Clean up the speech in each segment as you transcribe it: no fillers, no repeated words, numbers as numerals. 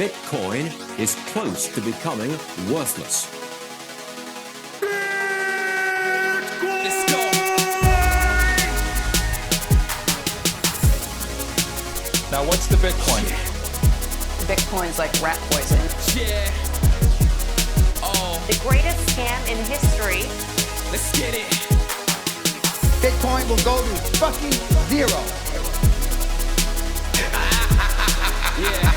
Bitcoin is close to becoming worthless. Let's go. Now, what's the Bitcoin? Bitcoin's like rat poison. Yeah. Oh, The greatest scam in history. let's get it. Bitcoin will go to fucking zero. Yeah.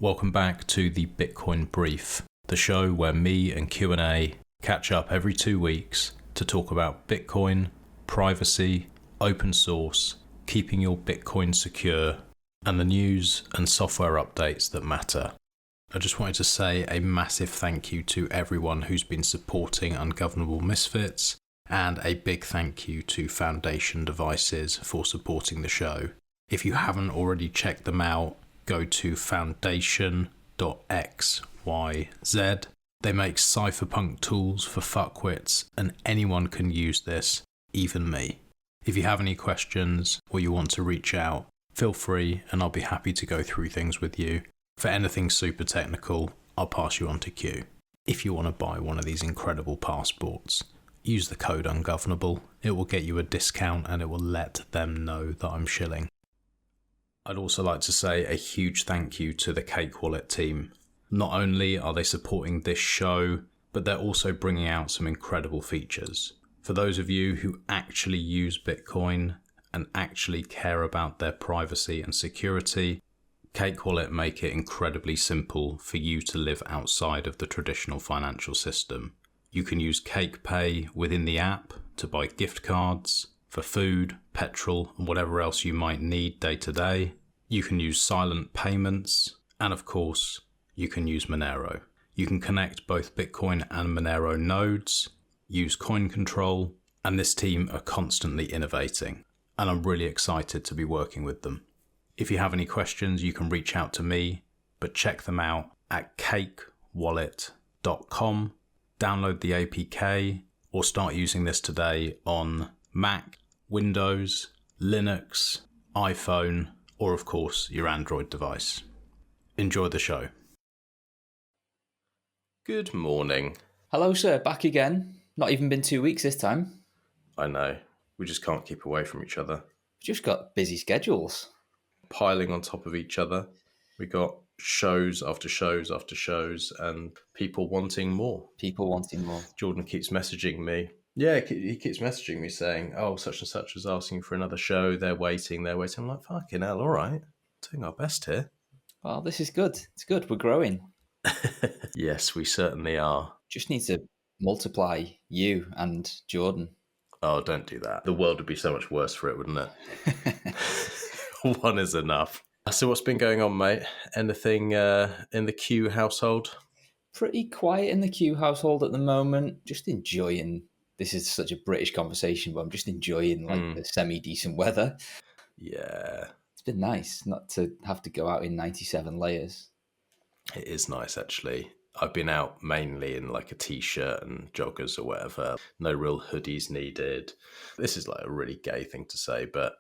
Welcome back to the Bitcoin Brief, the show where me and Q&A catch up every 2 weeks to talk about Bitcoin, privacy, open source, keeping your Bitcoin secure, and the news and software updates that matter. I just wanted to say a massive thank you to everyone who's been supporting Ungovernable Misfits, and a big thank you to Foundation Devices for supporting the show. If you haven't already checked them out, go to foundation.xyz. They make cypherpunk tools for fuckwits, and anyone can use this, even me. If you have any questions or you want to reach out, feel free and I'll be happy to go through things with you. For anything super technical, I'll pass you on to Q. If you want to buy one of these incredible passports, use the code Ungovernable. It will get you a discount and it will let them know that I'm shilling. I'd also like to say a huge thank you to the Cake Wallet team. Not only are they supporting this show, but they're also bringing out some incredible features. For those of you who actually use Bitcoin and actually care about their privacy and security, Cake Wallet make it incredibly simple for you to live outside of the traditional financial system. You can use Cake Pay within the app to buy gift cards for food, petrol, and whatever else you might need day to day. You can use silent payments, and of course, you can use Monero. You can connect both Bitcoin and Monero nodes, use coin control, and this team are constantly innovating, and I'm really excited to be working with them. If you have any questions, you can reach out to me, but check them out at cakewallet.com. Download the APK or start using this today on Mac, Windows, Linux, iPhone, or of course your Android device. Enjoy the show. Good morning. Hello, sir. Back again. Not even been 2 weeks this time. I know, we just can't keep away from each other. We've just got busy schedules. Piling on top of each other. We got shows after shows after shows and people wanting more. People wanting more. Jordan keeps messaging me. Yeah, he keeps messaging me saying, oh, such and such was asking for another show. They're waiting. I'm like, fucking hell, all right. Doing our best here. Well, this is good. It's good. We're growing. Yes, we certainly are. Just need to multiply you and Jordan. Oh, don't do that. The world would be so much worse for it, wouldn't it? One is enough. So what's been going on, mate? Anything in the Q household? Pretty quiet in the Q household at the moment. Just enjoying. This is such a British conversation, but I'm just enjoying the semi-decent weather. Yeah. It's been nice not to have to go out in 97 layers. It is nice, actually. I've been out mainly in like a t-shirt and joggers or whatever. No real hoodies needed. This is like a really gay thing to say, but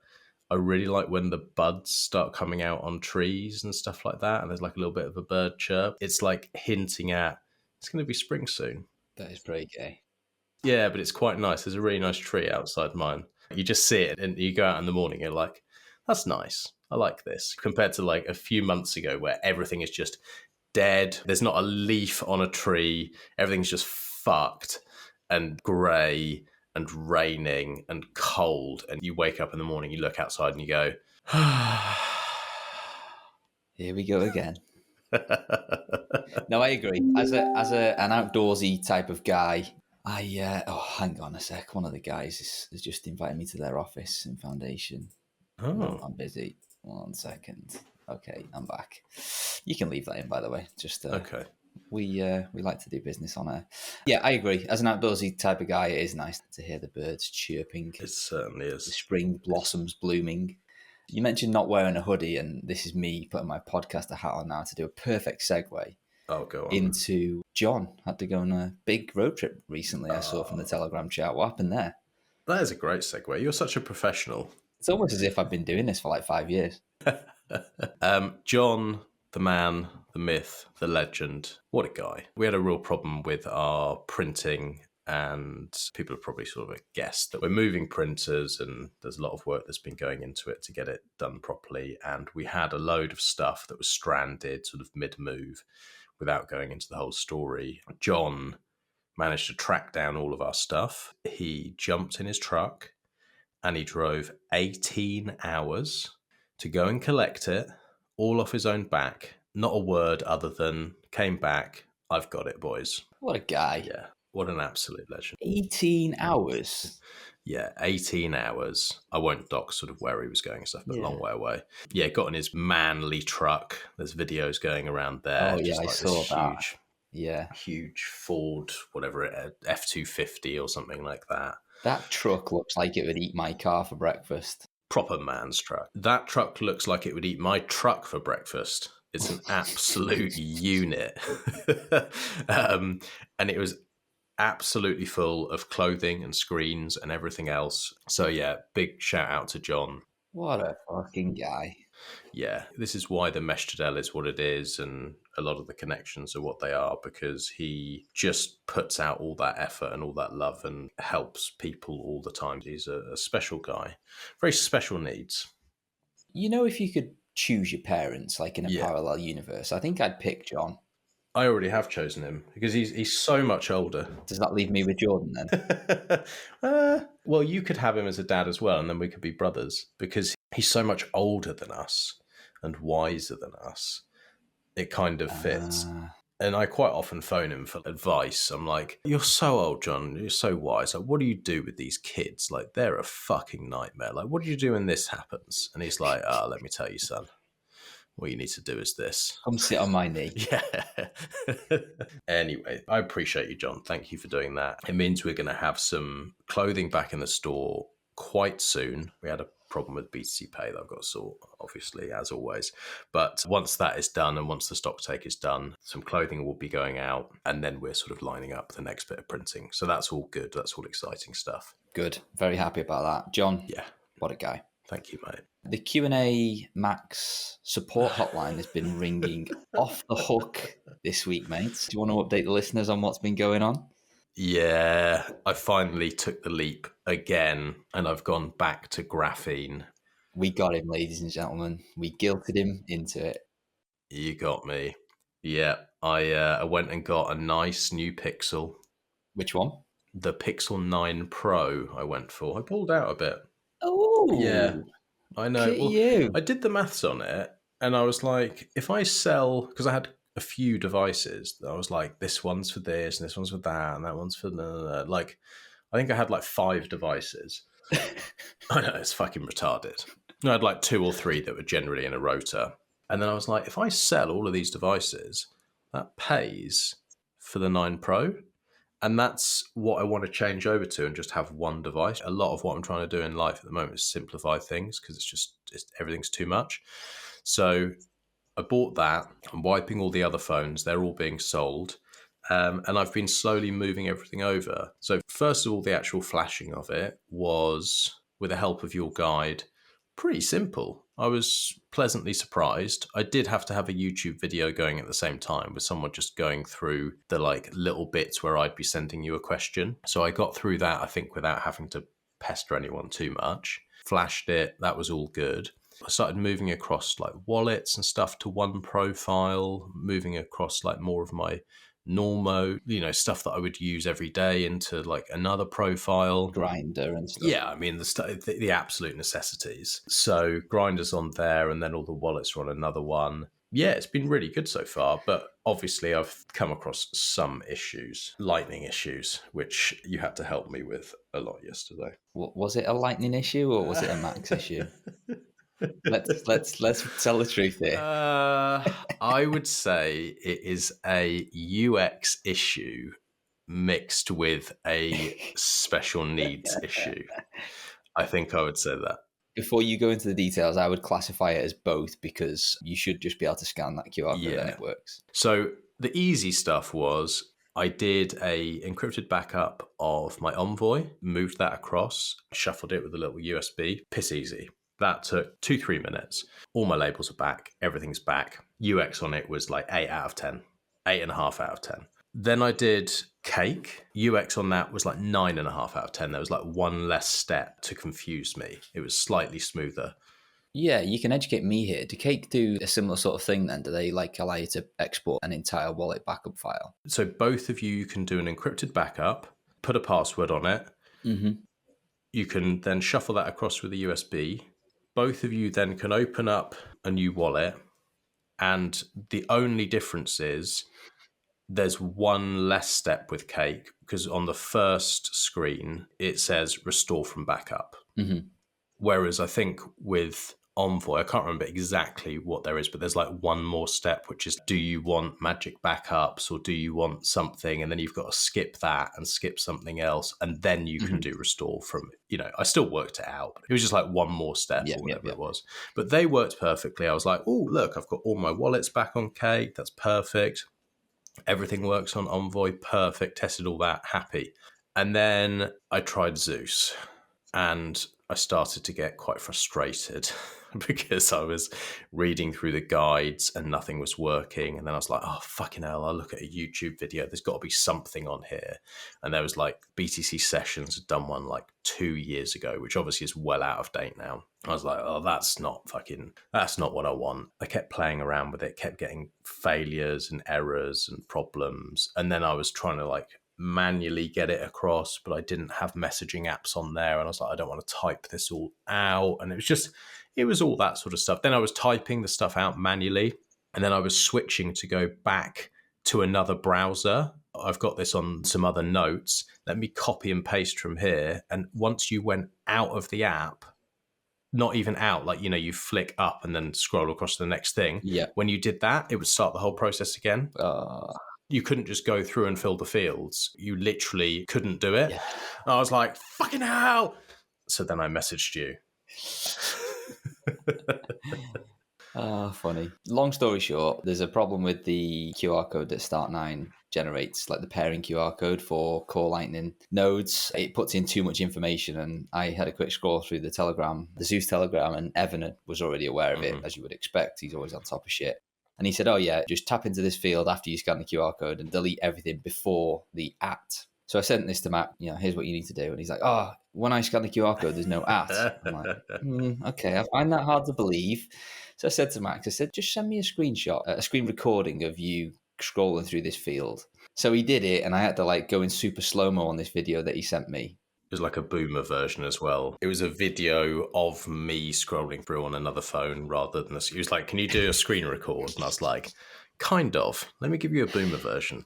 I really like when the buds start coming out on trees and stuff like that, and there's like a little bit of a bird chirp. It's like hinting at it's going to be spring soon. That is pretty gay. Yeah, but it's quite nice. There's a really nice tree outside mine. You just see it and you go out in the morning, you're like, that's nice. I like this. Compared to like a few months ago where everything is just dead. There's not a leaf on a tree. Everything's just fucked and grey and raining and cold. And you wake up in the morning, you look outside and you go, Here we go again. No, I agree. As an outdoorsy type of guy, hang on a sec. One of the guys has just invited me to their office in Foundation. oh, I'm busy. 1 second. Okay, I'm back. You can leave that in, by the way. Just okay. We like to do business on air. Yeah, I agree. As an outdoorsy type of guy, it is nice to hear the birds chirping. It certainly The is. spring blossoms blooming. You mentioned not wearing a hoodie, and this is me putting my podcaster hat on now to do a perfect segue Oh, go on. into John. Had to go on a big road trip recently, I saw from the Telegram chat. What happened there? That is a great segue. You're such a professional. It's almost as if I've been doing this for like 5 years. John, the man, the myth, the legend. What a guy. We had a real problem with our printing, and people have probably sort of guessed that we're moving printers and there's a lot of work that's been going into it to get it done properly. And we had a load of stuff that was stranded sort of mid-move without going into the whole story. John managed to track down all of our stuff. He jumped in his truck and he drove 18 hours to go and collect it, all off his own back. Not a word other than, came back, I've got it, boys. What a guy. Yeah, what an absolute legend. 18 hours. Yeah, 18 hours. I won't dock sort of where he was going and stuff, but a long way away. Yeah, got in his manly truck. There's videos going around there. Oh, yeah, I saw that. Huge Ford, whatever, F-250 or something like that. That truck looks like it would eat my car for breakfast. Proper man's truck. That truck looks like it would eat my truck for breakfast. It's an absolute unit. And it was absolutely full of clothing and screens and everything else. So yeah, big shout out to John. What a fucking guy. Yeah, this is why the Mesh Tadel is what it is, and a lot of the connections are what they are, because he just puts out all that effort and all that love and helps people all the time. He's a special guy. Very special needs. You know, if you could choose your parents, like in a parallel universe, I think I'd pick John. I already have chosen him because he's so much older. Does that leave me with Jordan then? Well, you could have him as a dad as well, and then we could be brothers, because he's so much older than us and wiser than us. It kind of fits. And I quite often phone him for advice. I'm like, you're so old, John. You're so wise. Like, what do you do with these kids? Like, they're a fucking nightmare. Like, what do you do when this happens? And he's like, let me tell you, son. What you need to do is this. Come sit on my knee. Yeah. Anyway, I appreciate you, John. Thank you for doing that. It means we're going to have some clothing back in the store quite soon. We had a problem with BTC Pay that I've got to sort, obviously, as always. But once that is done and once the stock take is done, some clothing will be going out, and then we're sort of lining up the next bit of printing. So that's all good. That's all exciting stuff. Good. Very happy about that. John, yeah, what a guy. Thank you, mate. The Q&A Max support hotline has been ringing off the hook this week, mates. Do you want to update the listeners on what's been going on? Yeah, I finally took the leap again, and I've gone back to graphene. We got him, ladies and gentlemen. We guilted him into it. You got me. Yeah, I went and got a nice new Pixel. Which one? The Pixel 9 Pro I went for. I pulled out a bit. Oh, yeah, I know. Well, you. I did the maths on it, and I was like, if I sell, because I had a few devices, I was like, this one's for this, and this one's for that, and that one's for like, I think I had like 5 devices. I know, it's fucking retarded. I had like 2 or 3 that were generally in a rotor, and then I was like, if I sell all of these devices, that pays for the 9 Pro. And that's what I want to change over to, and just have one device. A lot of what I'm trying to do in life at the moment is simplify things, because everything's too much. So I bought that. I'm wiping all the other phones. They're all being sold. And I've been slowly moving everything over. So first of all, the actual flashing of it was, with the help of your guide, pretty simple. I was pleasantly surprised. I did have to have a YouTube video going at the same time, with someone just going through the like little bits where I'd be sending you a question. So I got through that, I think, without having to pester anyone too much. Flashed it. That was all good. I started moving across like wallets and stuff to one profile, moving across like more of my normal, stuff that I would use every day into like another profile. Grinder and stuff. Yeah, I mean, the absolute necessities. So Grinder's on there, and then all the wallets are on another one. Yeah, it's been really good so far, but obviously I've come across some issues, lightning issues, which you had to help me with a lot yesterday. Was it a lightning issue, or was it a Max issue? Let's tell the truth here. I would say it is a UX issue mixed with a special needs issue. I think I would say that. Before you go into the details, I would classify it as both, because you should just be able to scan that QR code and it works. So the easy stuff was, I did a encrypted backup of my Envoy, moved that across, shuffled it with a little USB. Piss easy. That took 2-3 minutes. All my labels are back. Everything's back. UX on it was like 8 out of 10, 8.5 out of 10. Then I did Cake. UX on that was like 9.5 out of 10. There was like one less step to confuse me. It was slightly smoother. Yeah, you can educate me here. Do Cake do a similar sort of thing then? Do they like allow you to export an entire wallet backup file? So both of you can do an encrypted backup, put a password on it. Mm-hmm. You can then shuffle that across with a USB. Both of you then can open up a new wallet. And the only difference is there's one less step with Cake, because on the first screen, it says restore from backup. Mm-hmm. Whereas I think with Envoy, I can't remember exactly what there is, but there's like one more step, which is, do you want magic backups or do you want something? And then you've got to skip that and skip something else. And then you can do restore from, I still worked it out. But it was just like one more step or whatever it was. But they worked perfectly. I was like, oh, look, I've got all my wallets back on Cake. That's perfect. Everything works on Envoy. Perfect. Tested all that. Happy. And then I tried Zeus and I started to get quite frustrated because I was reading through the guides and nothing was working. And then I was like, oh, fucking hell, I'll look at a YouTube video. There's got to be something on here. And there was like BTC Sessions had done one like 2 years ago, which obviously is well out of date now. I was like, oh, that's not what I want. I kept playing around with it, kept getting failures and errors and problems. And then I was trying to like manually get it across, but I didn't have messaging apps on there. And I was like, I don't want to type this all out. And it was all that sort of stuff. Then I was typing the stuff out manually. And then I was switching to go back to another browser. I've got this on some other notes. Let me copy and paste from here. And once you went out of the app, not even out, like, you flick up and then scroll across to the next thing. Yeah. When you did that, it would start the whole process again. You couldn't just go through and fill the fields. You literally couldn't do it. Yeah. I was like, fucking hell. So then I messaged you. Funny. Long story short, there's a problem with the QR code that Start9 generates, like the pairing QR code for core Lightning nodes. It puts in too much information, and I had a quick scroll through the Zeus Telegram, and Evan was already aware of it, as you would expect. He's always on top of shit. And he said, oh yeah, just tap into this field after you scan the QR code and delete everything before the @ So I sent this to Matt, here's what you need to do. And he's like, oh, when I scan the QR code, there's no @ I'm like, okay, I find that hard to believe. So I said to Max, just send me a screenshot, a screen recording of you scrolling through this field. So he did it, and I had to like go in super slow-mo on this video that he sent me. It was like a boomer version as well. It was a video of me scrolling through on another phone rather than he was like, can you do a screen record? And I was like, kind of. Let me give you a boomer version.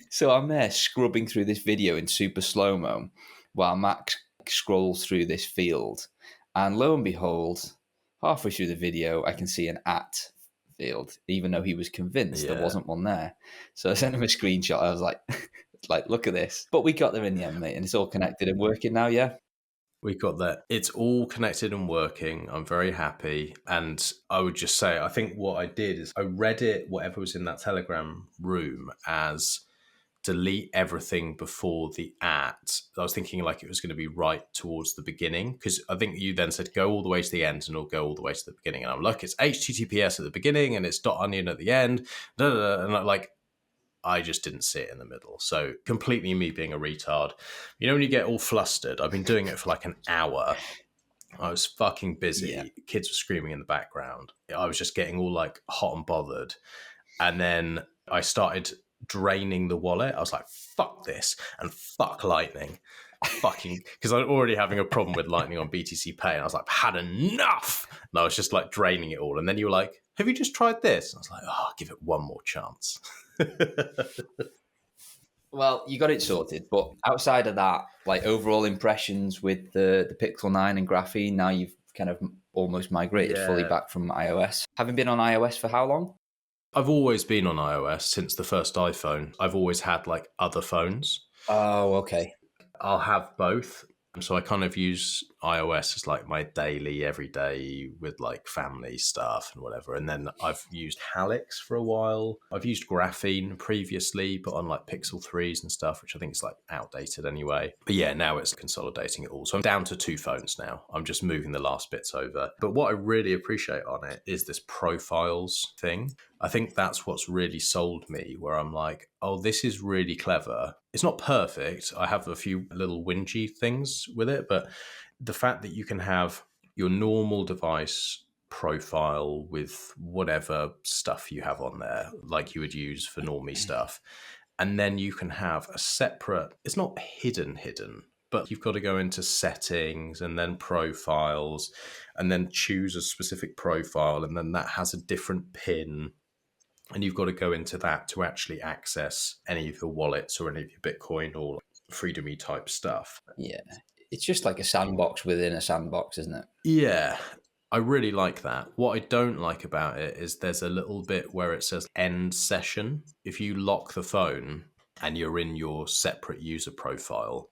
So I'm there scrubbing through this video in super slow-mo while Max scrolls through this field. And lo and behold, halfway through the video, I can see an @ field, even though he was convinced there wasn't one there. So I sent him a screenshot. I was like, look at this. But we got there in the end, mate, and it's all connected and working now, yeah? We got that. It's all connected and working. I'm very happy. And I would just say, I think what I did is I read it, whatever was in that Telegram room, as delete everything before the @ I was thinking like it was going to be right towards the beginning, because I think you then said go all the way to the end and it'll go all the way to the beginning. And I'm like, it's HTTPS at the beginning and it's .onion at the end. And I just didn't see it in the middle. So completely me being a retard. When you get all flustered, I've been doing it for like an hour. I was fucking busy. Yeah. Kids were screaming in the background. I was just getting all like hot and bothered. And then I started draining the wallet. I was like, fuck this and fuck Lightning. Because I'm already having a problem with Lightning on BTC Pay. And I was like, I've had enough. And I was just like draining it all. And then you were like, have you just tried this? And I was like, oh, I'll give it one more chance. Well, you got it sorted. But outside of that, like overall impressions with the Pixel 9 and Graphene, now you've kind of almost migrated fully back from iOS. Having been on iOS for how long? I've always been on iOS since the first iPhone. I've always had like other phones. Oh, okay. I'll have both. So I kind of use iOS as like my daily, everyday with like family stuff and whatever. And then I've used Halix for a while. I've used Graphene previously, but on like Pixel 3s and stuff, which I think is like outdated anyway. But yeah, now it's consolidating it all. So I'm down to 2 phones now. I'm just moving the last bits over. But what I really appreciate on it is this profiles thing. I think that's what's really sold me, where I'm like, oh, this is really clever. It's not perfect. I have a few little whingy things with it, but the fact that you can have your normal device profile with whatever stuff you have on there, like you would use for normie stuff, and then you can have a separate, it's not hidden, but you've got to go into settings and then profiles and then choose a specific profile, and then that has a different pin. And you've got to go into that to actually access any of your wallets or any of your Bitcoin or freedom-y type stuff. Yeah. It's just like a sandbox within a sandbox, isn't it? Yeah, I really like that. What I don't like about it is there's a little bit where it says end session. If you lock the phone and you're in your separate user profile,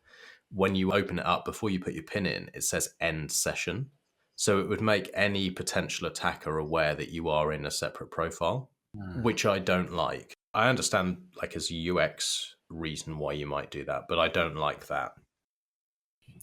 when you open it up before you put your PIN in, it says end session. So it would make any potential attacker aware that you are in a separate profile, which I don't like. I understand like as a UX reason why you might do that, but I don't like that.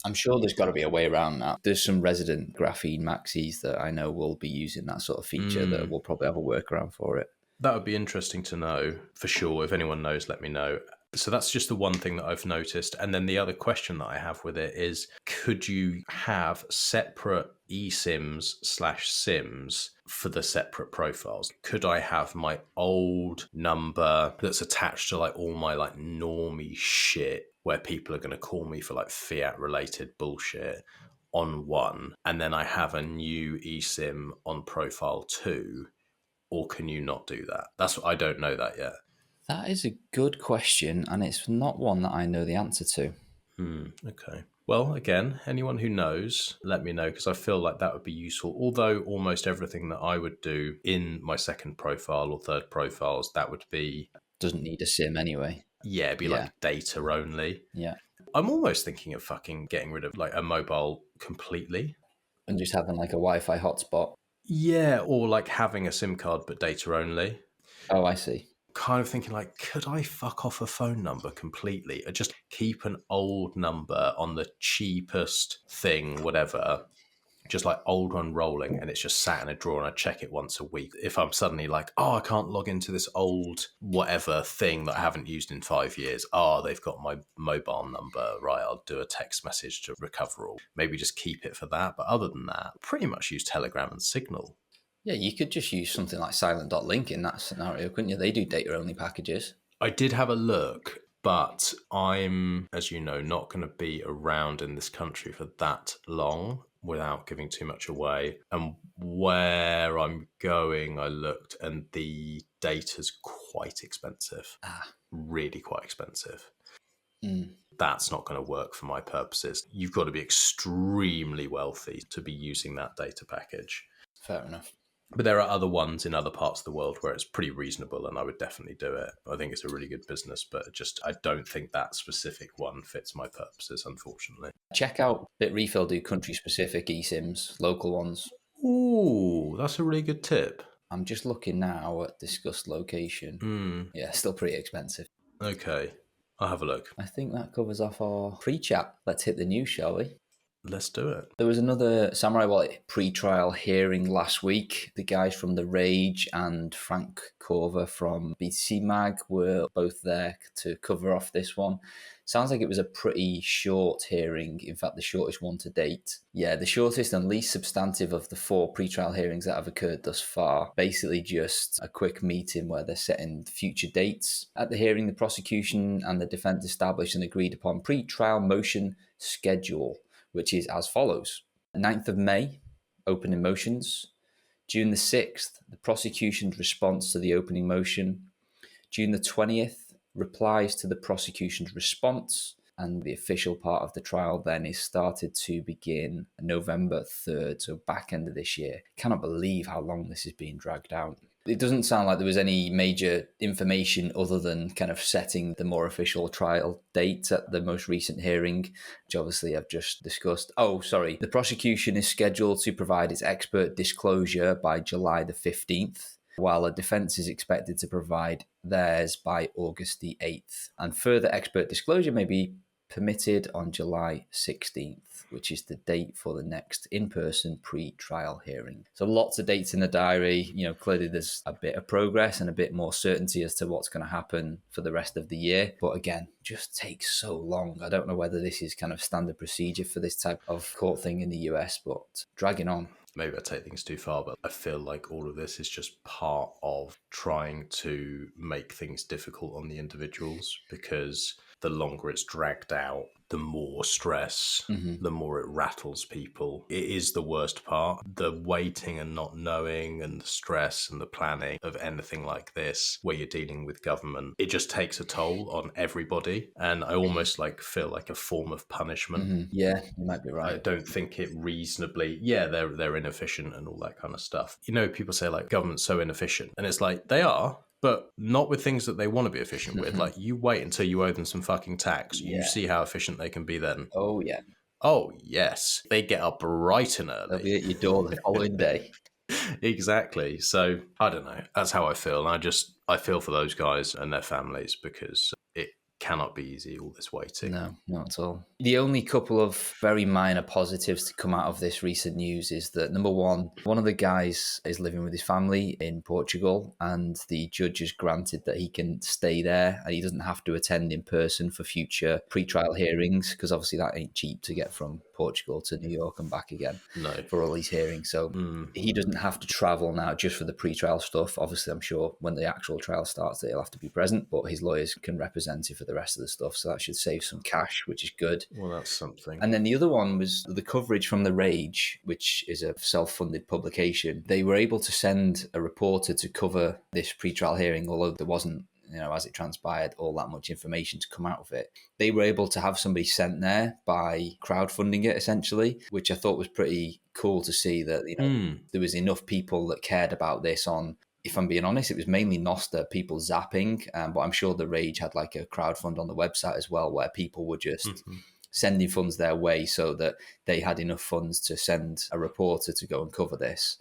I'm sure there's got to be a way around that. There's some resident graphene maxis that I know will be using that sort of feature that will probably have a workaround for it. That would be interesting to know for sure. If anyone knows, let me know. So that's just the one thing that I've noticed. And then the other question that I have with it is, could you have separate eSIMs/SIMs for the separate profiles? Could I have my old number that's attached to like all my like normie shit where people are going to call me for like fiat related bullshit on one, and then I have a new eSIM on profile 2? Or can you not do that? That's what I don't know that yet. That is a good question, and it's not one that I know the answer to. Okay. Well, again, anyone who knows, let me know, because I feel like that would be useful. Although almost everything that I would do in my second profile or third profiles, that would be... Doesn't need a SIM anyway. Yeah, it'd be like data only. Yeah. I'm almost thinking of fucking getting rid of like a mobile completely. And just having like a Wi-Fi hotspot. Yeah, or like having a SIM card but data only. Oh, I see. Kind of thinking like, could I fuck off a phone number completely or just keep an old number on the cheapest thing, whatever, just like old one rolling, and it's just sat in a drawer and I check it once a week. If I'm suddenly like, oh, I can't log into this old whatever thing that I haven't used in 5 years. Oh, they've got my mobile number. Right, I'll do a text message to recover all. Maybe just keep it for that. But other than that, pretty much use Telegram and Signal. Yeah, you could just use something like silent.link in that scenario, couldn't you? They do data-only packages. I did have a look, but I'm, as you know, not going to be around in this country for that long without giving too much away. And where I'm going, I looked, and the data's quite expensive. Really quite expensive. That's not going to work for my purposes. You've got to be extremely wealthy to be using that data package. Fair enough. But there are other ones in other parts of the world where it's pretty reasonable, and I would definitely do it. I think it's a really good business, but just I don't think that specific one fits my purposes, unfortunately. Check out Bitrefill do country-specific eSIMs, local ones. Ooh, that's a really good tip. I'm just looking now at discussed location. Yeah, still pretty expensive. Okay, I'll have a look. I think that covers off our pre-chat. Let's hit the news, shall we? Let's do it. There was another Samurai Wallet pre-trial hearing last week. The guys from The Rage and Frank Corver from BTC Mag were both there to cover off this one. Sounds like it was a pretty short hearing. In fact, the shortest one to date. Yeah, the shortest and least substantive of the 4 pre-trial hearings that have occurred thus far. Basically just a quick meeting where they're setting future dates. At the hearing, the prosecution and the defense established an agreed upon pre-trial motion schedule, which is as follows. 9th of May, opening motions. June the 6th, the prosecution's response to the opening motion. June the 20th, replies to the prosecution's response. And the official part of the trial then is started to begin November 3rd, so back end of this year. Cannot believe how long this is being dragged out. It doesn't sound like there was any major information other than kind of setting the more official trial date at the most recent hearing, which obviously I've just discussed. Oh, sorry. The prosecution is scheduled to provide its expert disclosure by July the 15th, while the defence is expected to provide theirs by August the 8th. And further expert disclosure may be permitted on July 16th, which is the date for the next in-person pre-trial hearing. So lots of dates in the diary. Clearly there's a bit of progress and a bit more certainty as to what's going to happen for the rest of the year. But again, just takes so long. I don't know whether this is kind of standard procedure for this type of court thing in the US, but dragging on. Maybe I take things too far, but I feel like all of this is just part of trying to make things difficult on the individuals, because the longer it's dragged out, the more stress, the more it rattles people. It is the worst part. The waiting and not knowing and the stress and the planning of anything like this, where you're dealing with government, it just takes a toll on everybody. And I almost feel like a form of punishment. Yeah, you might be right. I don't think it reasonably, they're inefficient and all that kind of stuff. People say government's so inefficient, and it's like, they are, but not with things that they want to be efficient with. You wait until you owe them some fucking tax. You see how efficient they can be then. Oh, yeah. Oh, yes. They get up bright and early. They'll be at your door the following day. Exactly. So, I don't know. That's how I feel. And I feel for those guys and their families, because it cannot be easy, all this waiting. No, not at all. The only couple of very minor positives to come out of this recent news is that, number one of the guys is living with his family in Portugal, and the judge has granted that he can stay there and he doesn't have to attend in person for future pre-trial hearings, because obviously that ain't cheap to get from Portugal to New York and back again for all these hearings. So he doesn't have to travel now just for the pre-trial stuff. Obviously, I'm sure when the actual trial starts, he'll have to be present, but his lawyers can represent him for the rest of the stuff. So that should save some cash, which is good. Well, that's something. And then the other one was the coverage from The Rage, which is a self-funded publication. They were able to send a reporter to cover this pre-trial hearing, although there wasn't, as it transpired, all that much information to come out of it. They were able to have somebody sent there by crowdfunding it, essentially, which I thought was pretty cool to see that, there was enough people that cared about this on. If I'm being honest, it was mainly Nostr, people zapping, but I'm sure The Rage had a crowdfund on the website as well, where people were just sending funds their way so that they had enough funds to send a reporter to go and cover this.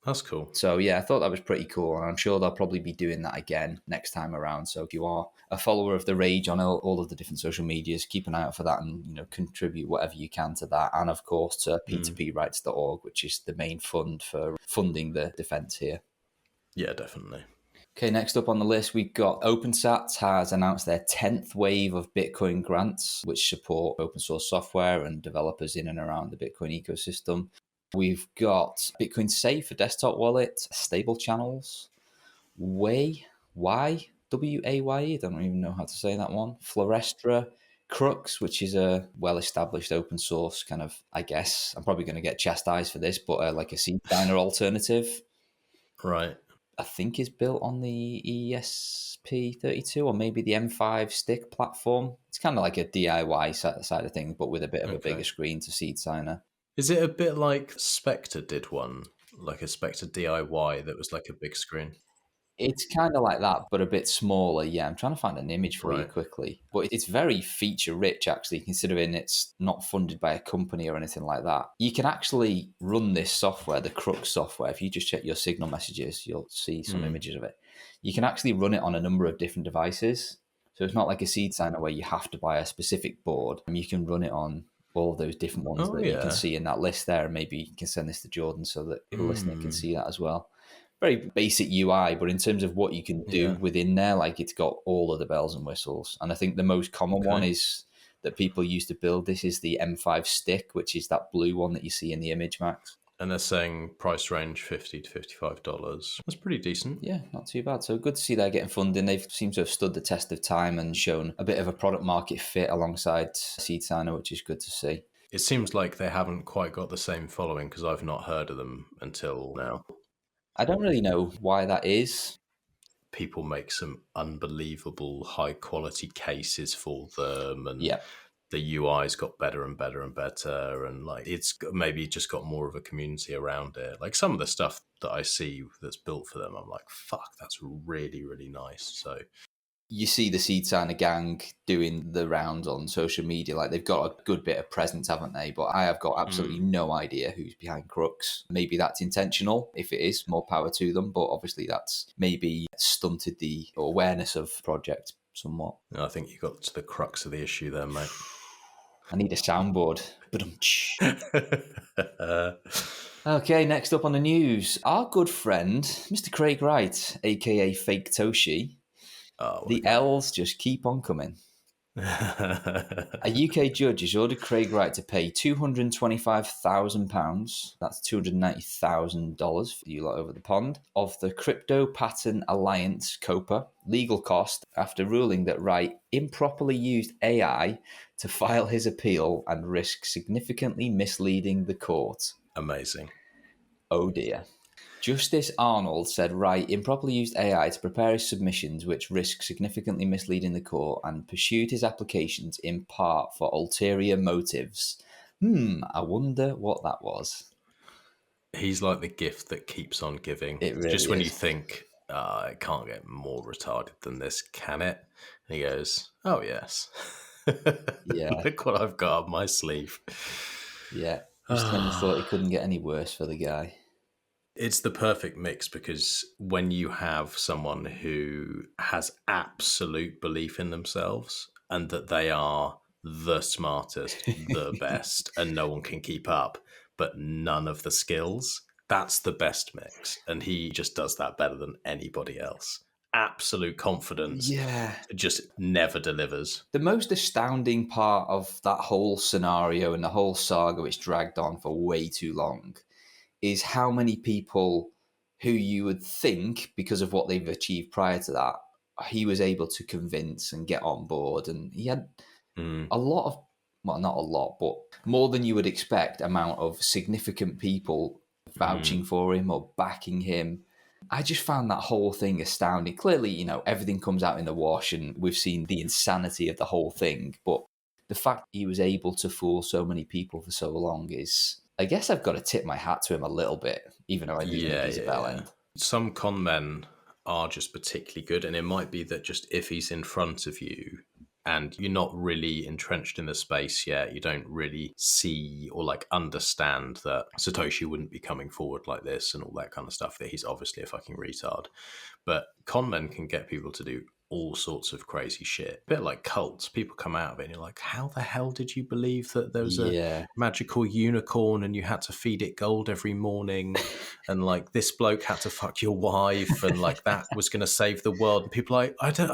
That's cool. So yeah, I thought that was pretty cool, and I'm sure they'll probably be doing that again next time around. So if you are a follower of The Rage on all of the different social medias, keep an eye out for that and contribute whatever you can to that. And of course to p2prights.org, which is the main fund for funding the defence here. Yeah, definitely. Okay, next up on the list, we've got OpenSats has announced their 10th wave of Bitcoin grants, which support open source software and developers in and around the Bitcoin ecosystem. We've got Bitcoin Safe, a desktop wallet, stable channels, Way, W-A-Y-E, I don't even know how to say that one, Florestra, Crux, which is a well-established open source kind of, I guess, I'm probably going to get chastised for this, but like a seed signer alternative. Right. I think is built on the ESP32 or maybe the M5 stick platform. It's kind of like a DIY side of things, but with a bit of a bigger screen to seed signer. Is it a bit like Spectre did one, like a Spectre DIY that was like a big screen? It's kind of like that, but a bit smaller. Yeah, I'm trying to find an image for you quickly. But it's very feature rich, actually, considering it's not funded by a company or anything like that. You can actually run this software, the Crux software. If you just check your Signal messages, you'll see some images of it. You can actually run it on a number of different devices. So it's not like a seed signer where you have to buy a specific board. You can run it on all of those different ones you can see in that list there. And maybe you can send this to Jordan so that people listening can see that as well. Very basic UI, but in terms of what you can do within there, it's got all of the bells and whistles. And I think the most common one is that people use to build this is the M5 stick, which is that blue one that you see in the image, Max. And they're saying price range $50 to $55. That's pretty decent. Yeah, not too bad. So good to see they're getting funding. They seem to have stood the test of time and shown a bit of a product market fit alongside Seed Signer, which is good to see. It seems like they haven't quite got the same following because I've not heard of them until now. I don't really know why that is. People make some unbelievable high quality cases for them, and the UI's got better and better and better, and like maybe just got more of a community around it. Like some of the stuff that I see that's built for them, I'm like, fuck, that's really, really nice. So you see the Seed Signer gang doing the rounds on social media. Like they've got a good bit of presence, haven't they? But I have got absolutely no idea who's behind Crux. Maybe that's intentional. If it is, more power to them. But obviously that's maybe stunted the awareness of the project somewhat. I think you got to the crux of the issue there, mate. I need a soundboard. Okay, next up on the news. Our good friend, Mr. Craig Wright, aka Fake Toshi. The L's just keep on coming. A UK judge has ordered Craig Wright to pay £225,000, that's $290,000 for you lot over the pond, of the Crypto Pattern Alliance COPA legal cost after ruling that Wright improperly used AI to file his appeal and risk significantly misleading the court. Amazing. Oh dear. Justice Arnold said Wright improperly used AI to prepare his submissions, which risk significantly misleading the court, and pursued his applications in part for ulterior motives. I wonder what that was. He's like the gift that keeps on giving. It really just when is. you think, it can't get more retarded than this, can it? And he goes, oh, yes. Yeah. Look what I've got up my sleeve. Yeah. Just when you thought it couldn't get any worse for the guy. It's the perfect mix, because when you have someone who has absolute belief in themselves and that they are the smartest, the best, and no one can keep up, but none of the skills, that's the best mix. And he just does that better than anybody else. Absolute confidence. Yeah. Just never delivers. The most astounding part of that whole scenario and the whole saga, which dragged on for way too long, is how many people who you would think, because of what they've achieved prior to that, he was able to convince and get on board. And he had a lot of, well, not a lot, but more than you would expect, amount of significant people vouching for him or backing him. I just found that whole thing astounding. Clearly, you know, everything comes out in the wash and we've seen the insanity of the whole thing. But the fact he was able to fool so many people for so long is... I guess I've got to tip my hat to him a little bit, even though I do think he's a bell end. Some con men are just particularly good, and it might be that just if he's in front of you and you're not really entrenched in the space yet, you don't really see or like understand that Satoshi wouldn't be coming forward like this and all that kind of stuff, that he's obviously a fucking retard. But con men can get people to do all sorts of crazy shit. A bit like cults. People come out of it and you're like, how the hell did you believe that there was a magical unicorn and you had to feed it gold every morning and like this bloke had to fuck your wife and like that was going to save the world? And people are like, I don't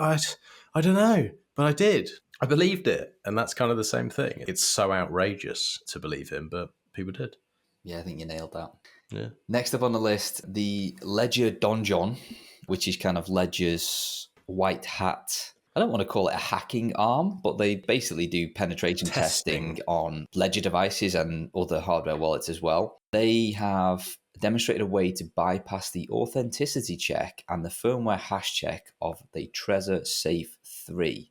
know, but I did. I believed it. And that's kind of the same thing. It's so outrageous to believe him, but people did. Yeah, I think you nailed that. Yeah. Next up on the list, the Ledger Donjon, which is kind of Ledger's white hat. I don't want to call it a hacking arm, but they basically do penetration testing on Ledger devices and other hardware wallets as well. They have demonstrated a way to bypass the authenticity check and the firmware hash check of the Trezor Safe 3.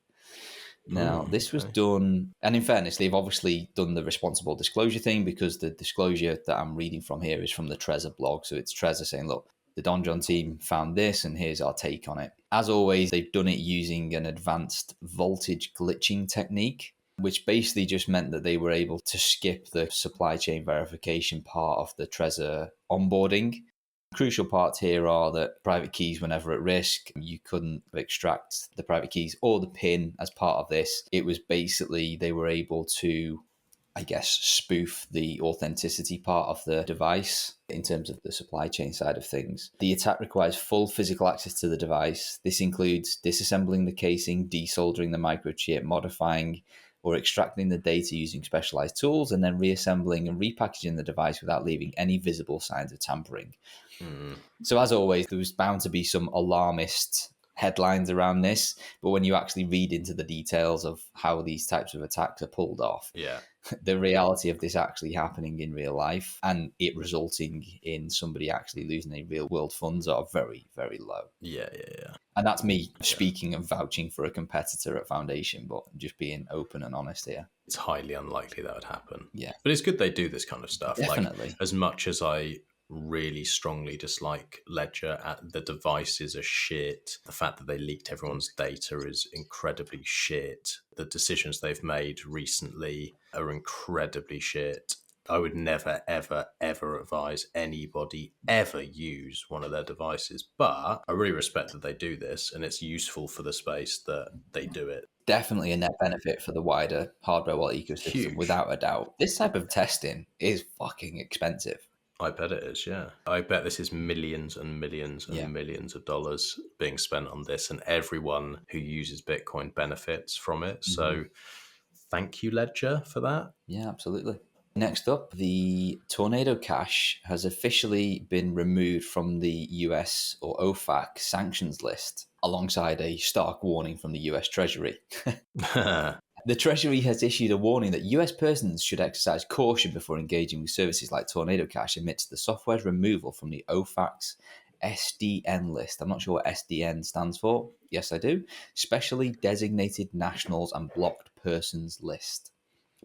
Now, this was done, and in fairness, they've obviously done the responsible disclosure thing, because the disclosure that I'm reading from here is from the Trezor blog. So it's Trezor saying, look, the Donjon team found this and here's our take on it. As always, they've done it using an advanced voltage glitching technique, which basically just meant that they were able to skip the supply chain verification part of the Trezor onboarding. Crucial parts here are that private keys were never at risk. You couldn't extract the private keys or the PIN as part of this. It was basically they were able to, I guess, spoof the authenticity part of the device in terms of the supply chain side of things. The attack requires full physical access to the device. This includes disassembling the casing, desoldering the microchip, modifying or extracting the data using specialized tools, and then reassembling and repackaging the device without leaving any visible signs of tampering. So as always, there was bound to be some alarmist headlines around this, but when you actually read into the details of how these types of attacks are pulled off, Yeah. the reality of this actually happening in real life and it resulting in somebody actually losing their real world funds are very, very low. Yeah. And that's me speaking and vouching for a competitor at Foundation, but just being open and honest here. It's highly unlikely that would happen. Yeah. But it's good they do this kind of stuff. Definitely. Like, as much as I really strongly dislike Ledger, the devices are shit. The fact that they leaked everyone's data is incredibly shit. The decisions they've made recently are incredibly shit. I would never, ever, ever advise anybody ever use one of their devices. But I really respect that they do this, and it's useful for the space that they do it. Definitely a net benefit for the wider hardware wallet ecosystem, Huge. without a doubt. This type of testing is fucking expensive. I bet it is, yeah. I bet this is millions and millions and millions of dollars being spent on this, and everyone who uses Bitcoin benefits from it. So thank you, Ledger, for that. Yeah, absolutely. Next up, the Tornado Cash has officially been removed from the US or OFAC sanctions list, alongside a stark warning from the US Treasury. The Treasury has issued a warning that US persons should exercise caution before engaging with services like Tornado Cash amidst the software's removal from the OFAC's SDN list. I'm not sure what SDN stands for. Yes, I do. Specially Designated Nationals and Blocked Persons list.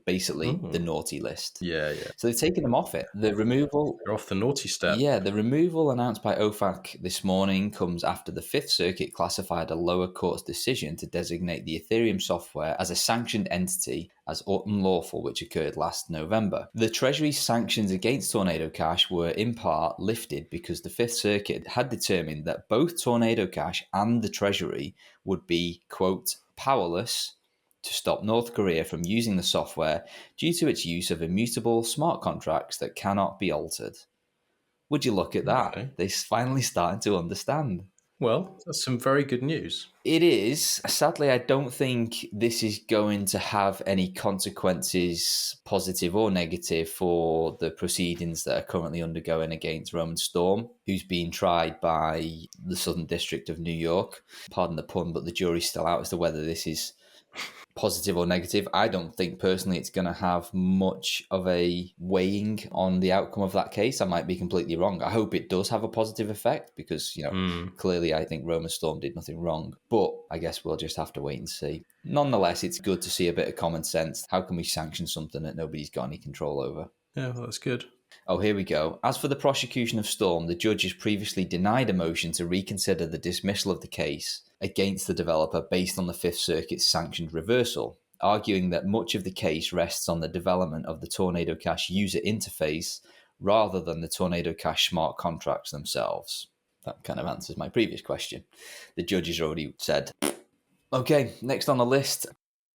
Basically, the naughty list. Yeah. So they've taken them off it. The removal... They're off the naughty step. Yeah, the removal announced by OFAC this morning comes after the Fifth Circuit classified a lower court's decision to designate the Ethereum software as a sanctioned entity as unlawful, which occurred last November. The Treasury's sanctions against Tornado Cash were in part lifted because the Fifth Circuit had determined that both Tornado Cash and the Treasury would be, quote, powerless to stop North Korea from using the software due to its use of immutable smart contracts that cannot be altered. Would you look at that? Okay. They're finally starting to understand. Well, that's some very good news. It is. Sadly, I don't think this is going to have any consequences, positive or negative, for the proceedings that are currently undergoing against Roman Storm, who's being tried by the Southern District of New York. Pardon the pun, but the jury's still out as to whether this is positive or negative. I don't think personally it's going to have much of a weighing on the outcome of that case. I might be completely wrong. I hope it does have a positive effect because, clearly I think Roman Storm did nothing wrong. But I guess we'll just have to wait and see. Nonetheless, it's good to see a bit of common sense. How can we sanction something that nobody's got any control over? Yeah, well, that's good. Oh, here we go. As for the prosecution of Storm, the judges previously denied a motion to reconsider the dismissal of the case against the developer based on the Fifth Circuit's sanctioned reversal, arguing that much of the case rests on the development of the Tornado Cash user interface rather than the Tornado Cash smart contracts themselves. That kind of answers my previous question. The judges already said. Okay, next on the list,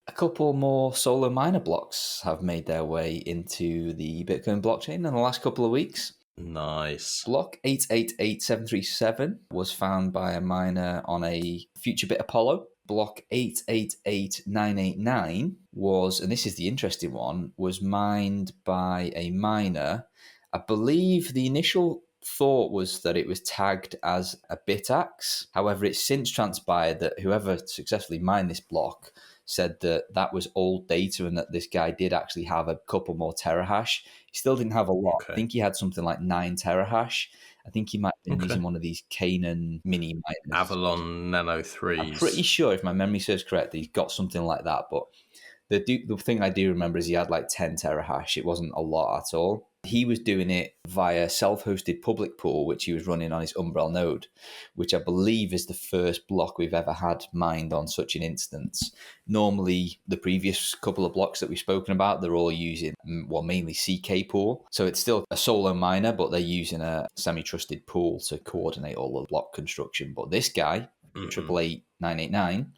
a couple more solo miner blocks have made their way into the Bitcoin blockchain in the last couple of weeks. Nice. Block 888737 was found by a miner on a FutureBit Apollo. Block 888989 was, and this is the interesting one, was mined by a miner. I believe the initial thought was that it was tagged as a BitAxe. However, it's since transpired that whoever successfully mined this block said that that was old data and that this guy did actually have a couple more terahash. He still didn't have a lot. Okay. I think he had something like 9 terahash. I think he might have been using one of these Canaan mini miners. Avalon Nano 3s. I'm pretty sure, if my memory serves correct, he's got something like that. But the thing I do remember is he had like 10 terahash. It wasn't a lot at all. He was doing it via self-hosted public pool, which he was running on his Umbrel node, which I believe is the first block we've ever had mined on such an instance. Normally, the previous couple of blocks that we've spoken about, they're all using, well, mainly CK pool. So it's still a solo miner, but they're using a semi-trusted pool to coordinate all the block construction. But this guy, 888989,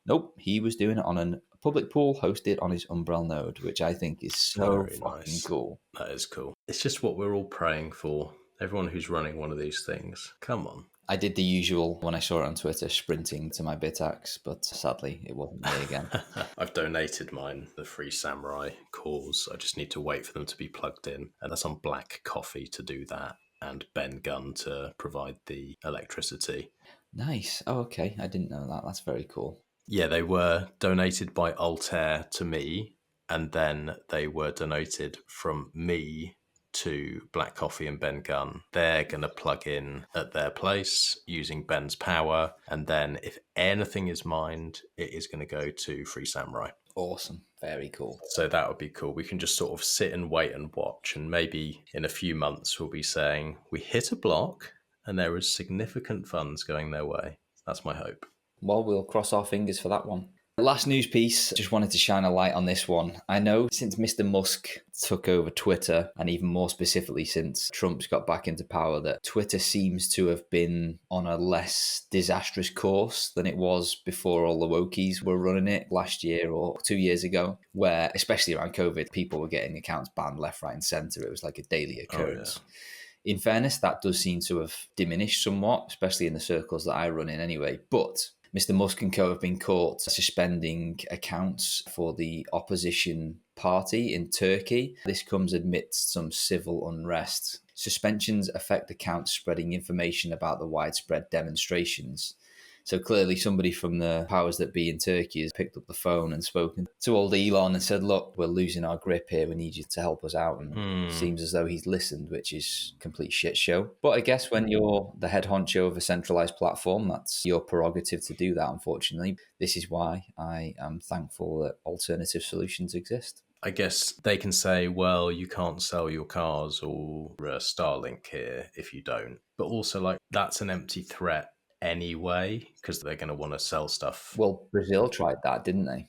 nope, he was doing it on a public pool hosted on his Umbrel node, which I think is so Very fucking nice. cool. That is cool. It's just what we're all praying for. Everyone who's running one of these things. Come on. I did the usual when I saw it on Twitter, sprinting to my BitAxe, but sadly it wasn't me again. I've donated mine, the Free Samurai cause. I just need to wait for them to be plugged in. And that's on Black Coffee to do that, and Ben Gunn to provide the electricity. Nice. Oh, okay. I didn't know that. That's very cool. Yeah, they were donated by Altair to me, and then they were donated from me to Black Coffee and Ben Gunn. They're going to plug in at their place using Ben's power, and then if anything is mined, it is going to go to Free Samurai. Awesome. Very cool. So that would be cool. We can just sort of sit and wait and watch, and maybe in a few months we'll be saying we hit a block and there is significant funds going their way. That's my hope. Well, we'll cross our fingers for that one. Last news piece, just wanted to shine a light on this one. I know since Mr. Musk took over Twitter, and even more specifically since Trump's got back into power, that Twitter seems to have been on a less disastrous course than it was before all the wokies were running it last year or 2 years ago, where, especially around COVID, people were getting accounts banned left, right and centre. It was like a daily occurrence. Oh, yeah. In fairness, that does seem to have diminished somewhat, especially in the circles that I run in anyway. But Mr. Musk and co have been caught suspending accounts for the opposition party in Turkey. This comes amidst some civil unrest. Suspensions affect accounts spreading information about the widespread demonstrations. So clearly somebody from the powers that be in Turkey has picked up the phone and spoken to old Elon and said, look, we're losing our grip here. We need you to help us out. And it seems as though he's listened, which is a complete shit show. But I guess when you're the head honcho of a centralized platform, that's your prerogative to do that, unfortunately. This is why I am thankful that alternative solutions exist. I guess they can say, well, you can't sell your cars or Starlink here if you don't. But also, like, that's an empty threat anyway, because they're going to want to sell stuff. Well, Brazil tried that, didn't they?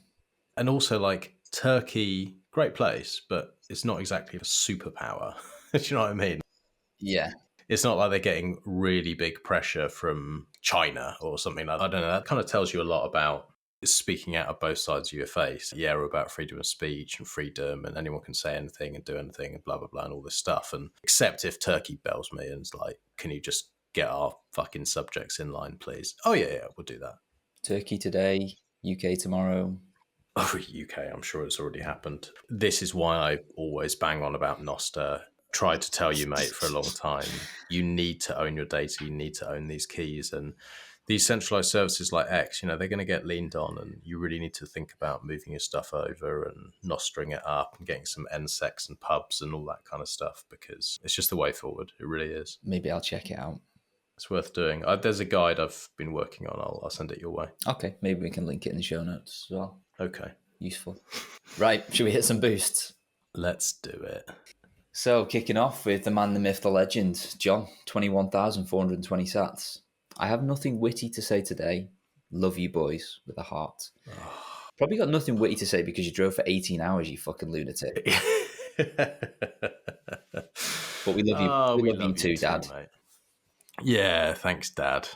And also, like, Turkey, great place, but it's not exactly a superpower. Do you know what I mean? Yeah. It's not like they're getting really big pressure from China or something like that. I don't know. That kind of tells you a lot about speaking out of both sides of your face. Yeah, we're about freedom of speech and freedom, and anyone can say anything and do anything and blah, blah, blah, and all this stuff. And except if Turkey bells me and is like, can you just get our fucking subjects in line, please? Oh, yeah, we'll do that. Turkey today, UK tomorrow. Oh, UK, I'm sure it's already happened. This is why I always bang on about Nostr. Tried to tell you, mate, for a long time. You need to own your data. You need to own these keys. And these centralized services like X, they're going to get leaned on, and you really need to think about moving your stuff over and nostering it up and getting some NSECs and pubs and all that kind of stuff, because it's just the way forward. It really is. Maybe I'll check it out. It's worth doing. There's a guide I've been working on. I'll send it your way. Okay, maybe we can link it in the show notes as well. Okay. Useful. Right, should we hit some boosts? Let's do it. So, kicking off with the man, the myth, the legend, John, 21,420 sats. I have nothing witty to say today. Love you boys with a heart. Probably got nothing witty to say because you drove for 18 hours, you fucking lunatic. But we love you. We love you too, Dad. Mate. Yeah, thanks, Dad.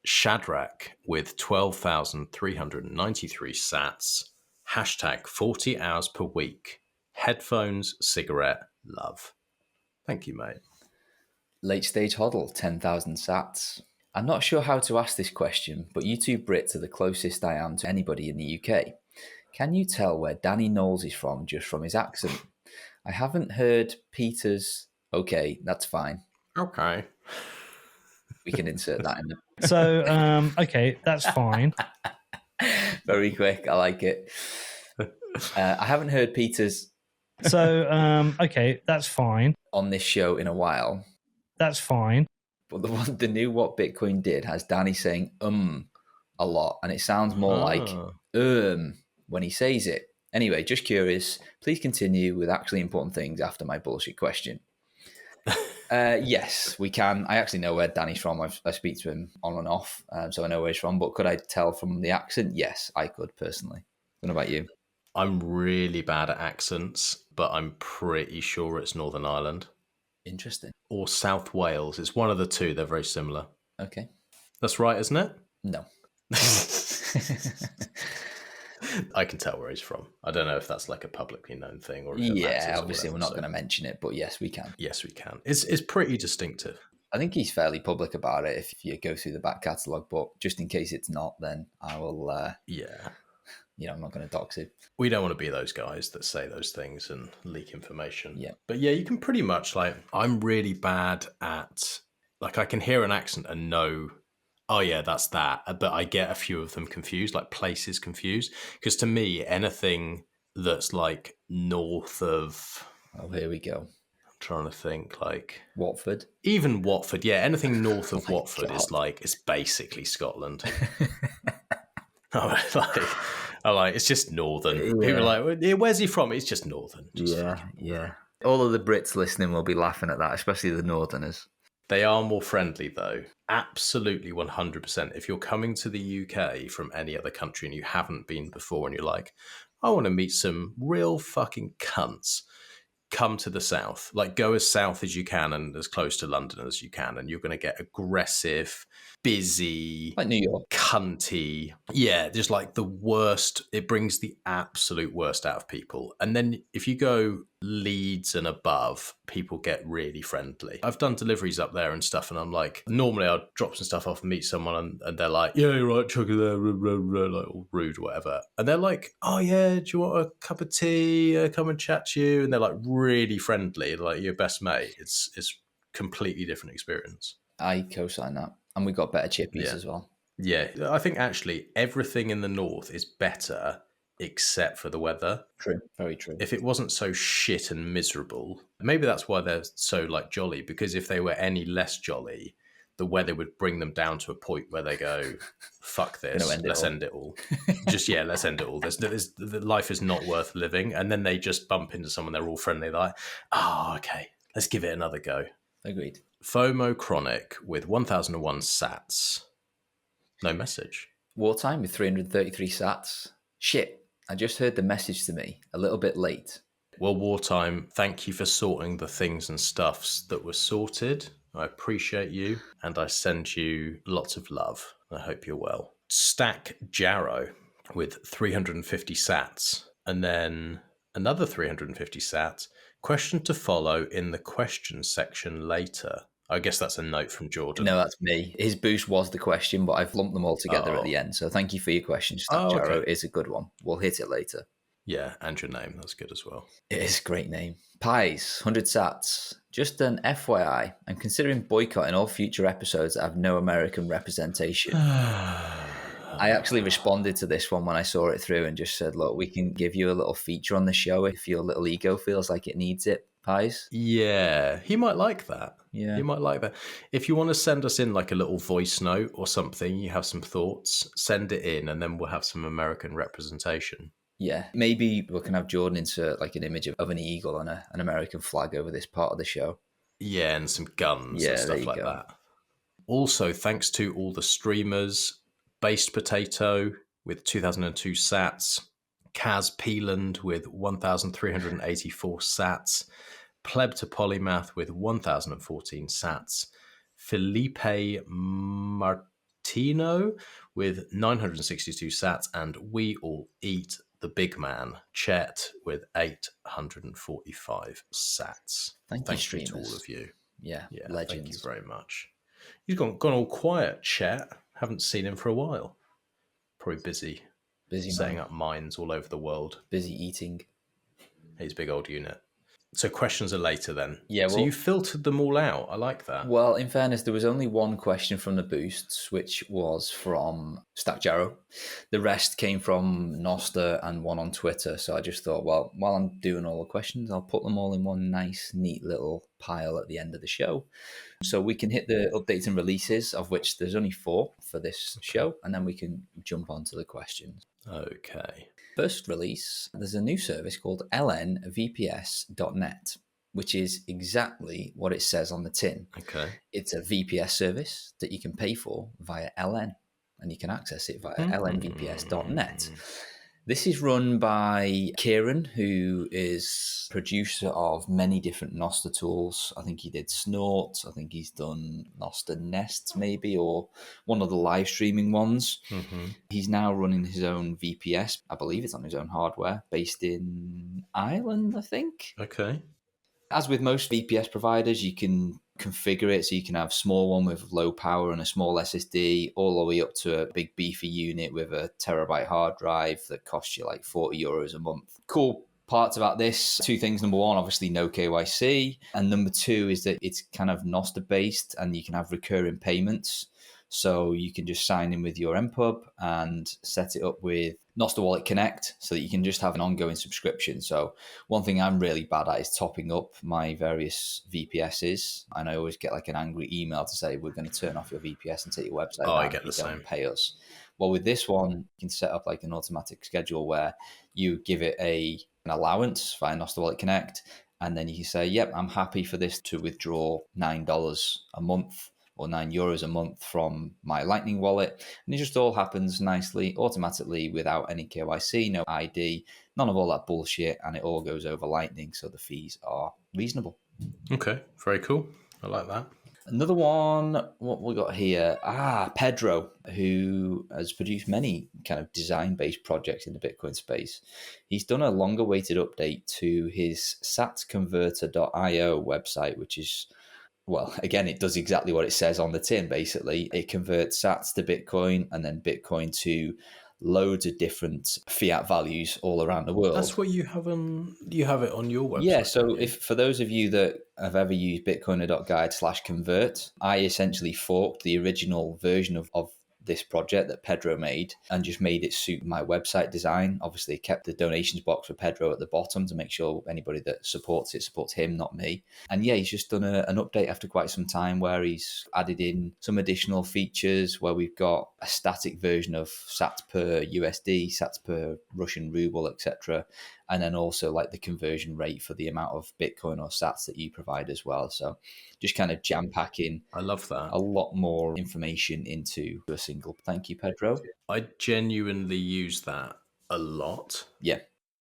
Shadrach with 12,393 sats. Hashtag 40 hours per week. Headphones, cigarette, love. Thank you, mate. Late Stage Hoddle, 10,000 sats. I'm not sure how to ask this question, but you two Brits are the closest I am to anybody in the UK. Can you tell where Danny Knowles is from just from his accent? I haven't heard Peter's... Okay, that's fine. Okay. We can insert that in. So, okay, that's fine. Very quick. I like it. I haven't heard Peter's... So, okay, that's fine. On this show in a while. That's fine. But the new What Bitcoin Did has Danny saying a lot, and it sounds more like when he says it. Anyway, just curious. Please continue with actually important things after my bullshit question. Yes, we can. I actually know where Danny's from. I speak to him on and off, so I know where he's from. But could I tell from the accent? Yes, I could personally. What about you? I'm really bad at accents, but I'm pretty sure it's Northern Ireland. Interesting. Or South Wales. It's one of the two. They're very similar. Okay. That's right, isn't it? No. I can tell where he's from. I don't know if that's like a publicly known thing or... Yeah, obviously we're not going to mention it, but yes, we can. Yes, we can. It's pretty distinctive. I think he's fairly public about it if you go through the back catalogue, but just in case it's not, then I will... I'm not going to dox it. We don't want to be those guys that say those things and leak information. Yeah. But yeah, you can pretty much I'm really bad at, I can hear an accent and know oh yeah, that's that. But I get a few of them confused, like places confused. Because to me, anything that's like north of, Oh, here we go. I'm trying to think, like Watford. even Watford, yeah, anything north of my Watford is God. like, it's basically Scotland. I like it's just northern. Yeah. People are like, well, yeah, where's he from? It's just northern. Just Yeah. All of the Brits listening will be laughing at that, especially the Northerners. They are more friendly, though. Absolutely 100%. If you're coming to the UK from any other country and you haven't been before and you're like, I want to meet some real fucking cunts, come to the south. Like, go as south as you can and as close to London as you can, and you're going to get aggressive, busy, Like New York. cunty. Yeah, just like the worst. It brings the absolute worst out of people. And then if you go Leeds and above, people get really friendly. I've done deliveries up there and stuff, and I'm like, normally I'll drop some stuff off and meet someone, and they're like, yeah, you're right, chuck it there, like all rude or whatever. And they're like, oh yeah, do you want a cup of tea? Come and chat to you. And they're like really friendly, like your best mate. It's completely different experience. I co-sign that. And we got better chippies as well. Yeah, I think actually everything in the north is better except for the weather. True, very true. If it wasn't so shit and miserable, maybe that's why they're so like jolly, because if they were any less jolly, the weather would bring them down to a point where they go, fuck this, let's end it all. Just, yeah, let's end it all. Life is not worth living. And then they just bump into someone, they're all friendly, like, oh, okay, let's give it another go. Agreed. FOMO Chronic with 1001 sats. No message. Wartime with 333 sats. Shit, I just heard the message to me a little bit late. Well, Wartime, thank you for sorting the things and stuffs that were sorted. I appreciate you, and I send you lots of love. I hope you're well. Stack Jarrow with 350 sats, and then another 350 sats. Question to follow in the question section later. I guess that's a note from Jordan. No, that's me. His boost was the question, but I've lumped them all together at the end. So thank you for your question, Stack Jarrow. It's a good one. We'll hit it later. Yeah, and your name. That's good as well. It is a great name. Pies, 100 sats. Just an FYI, I'm considering boycotting all future episodes that have no American representation. I actually responded to this one when I saw it through and just said, look, we can give you a little feature on the show if your little ego feels like it needs it. Pies? Yeah, he might like that. Yeah. He might like that. If you want to send us in like a little voice note or something, you have some thoughts, send it in and then we'll have some American representation. Yeah, maybe we can have Jordan insert like an image of an eagle and an American flag over this part of the show. Yeah, and some guns and stuff like that. Also, thanks to all the streamers, Based Potato with 2002 sats, Kaz Peeland with 1,384 sats, Pleb to Polymath with 1,014 sats, Felipe Martino with 962 sats, and We All Eat the Big Man, Chet, with 845 sats. Thank you to all of you. Yeah, legends. Thank you very much. He's gone all quiet, Chet. Haven't seen him for a while. Probably busy setting up mines all over the world. Busy eating. He's a big old unit. So questions are later then. Yeah. Well, so you filtered them all out. I like that. Well, in fairness, there was only one question from the boosts, which was from Stack Jarrow. The rest came from Nostr and one on Twitter. So I just thought, well, while I'm doing all the questions, I'll put them all in one nice, neat little pile at the end of the show. So we can hit the updates and releases, of which there's only 4 for this show, and then we can jump on to the questions. Okay. First release, there's a new service called LNVPS.net, which is exactly what it says on the tin. Okay. It's a VPS service that you can pay for via LN, and you can access it via LNVPS.net. This is run by Kieran, who is producer of many different Nostr tools. I think he did Snort. I think he's done Nostr Nests, maybe, or one of the live streaming ones. Mm-hmm. He's now running his own VPS. I believe it's on his own hardware, based in Ireland, I think. Okay. As with most VPS providers, you can configure it so you can have a small one with low power and a small SSD, all the way up to a big beefy unit with a terabyte hard drive that costs you like €40 a month. Cool parts about this: 2 things. Number 1, obviously no KYC. And number 2 is that it's kind of Nostr based and you can have recurring payments. So you can just sign in with your MPub and set it up with Nostr Wallet Connect so that you can just have an ongoing subscription. So one thing I'm really bad at is topping up my various VPSs. And I always get like an angry email to say, we're going to turn off your VPS and take your website down I get if the you don't same. pay us. Well, with this one, you can set up like an automatic schedule where you give it an allowance via Nostr Wallet Connect. And then you can say, yep, I'm happy for this to withdraw $9 a month or €9 a month from my Lightning wallet. And it just all happens nicely, automatically, without any KYC, no ID, none of all that bullshit. And it all goes over Lightning. So the fees are reasonable. Okay, very cool. I like that. Another one, what we got here? Pedro, who has produced many kind of design-based projects in the Bitcoin space. He's done a longer-awaited update to his satsconverter.io website, which is, well, again, it does exactly what it says on the tin, basically. It converts sats to Bitcoin and then Bitcoin to loads of different fiat values all around the world. That's what you have it on your website. Yeah, so if for those of you that have ever used bitcoiner.guide/convert, I essentially forked the original version of this project that Pedro made and just made it suit my website design. Obviously, kept the donations box for Pedro at the bottom to make sure anybody that supports it supports him, not me. And yeah, he's just done an update after quite some time where he's added in some additional features where we've got a static version of sats per USD, sats per Russian ruble, etc. And then also like the conversion rate for the amount of Bitcoin or sats that you provide as well. So just kind of jam packing. I love that. A lot more information into a single. Thank you, Pedro. I genuinely use that a lot. Yeah.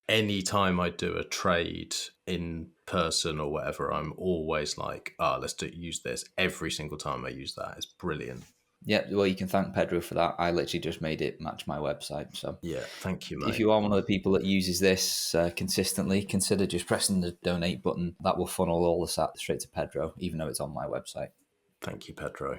Anytime I do a trade in person or whatever, I'm always like, let's use this. Every single time I use that. It's brilliant. Yeah, well, you can thank Pedro for that. I literally just made it match my website. So yeah, thank you, mate. If you are one of the people that uses this consistently, consider just pressing the donate button. That will funnel all the sats straight to Pedro, even though it's on my website. Thank you, Pedro.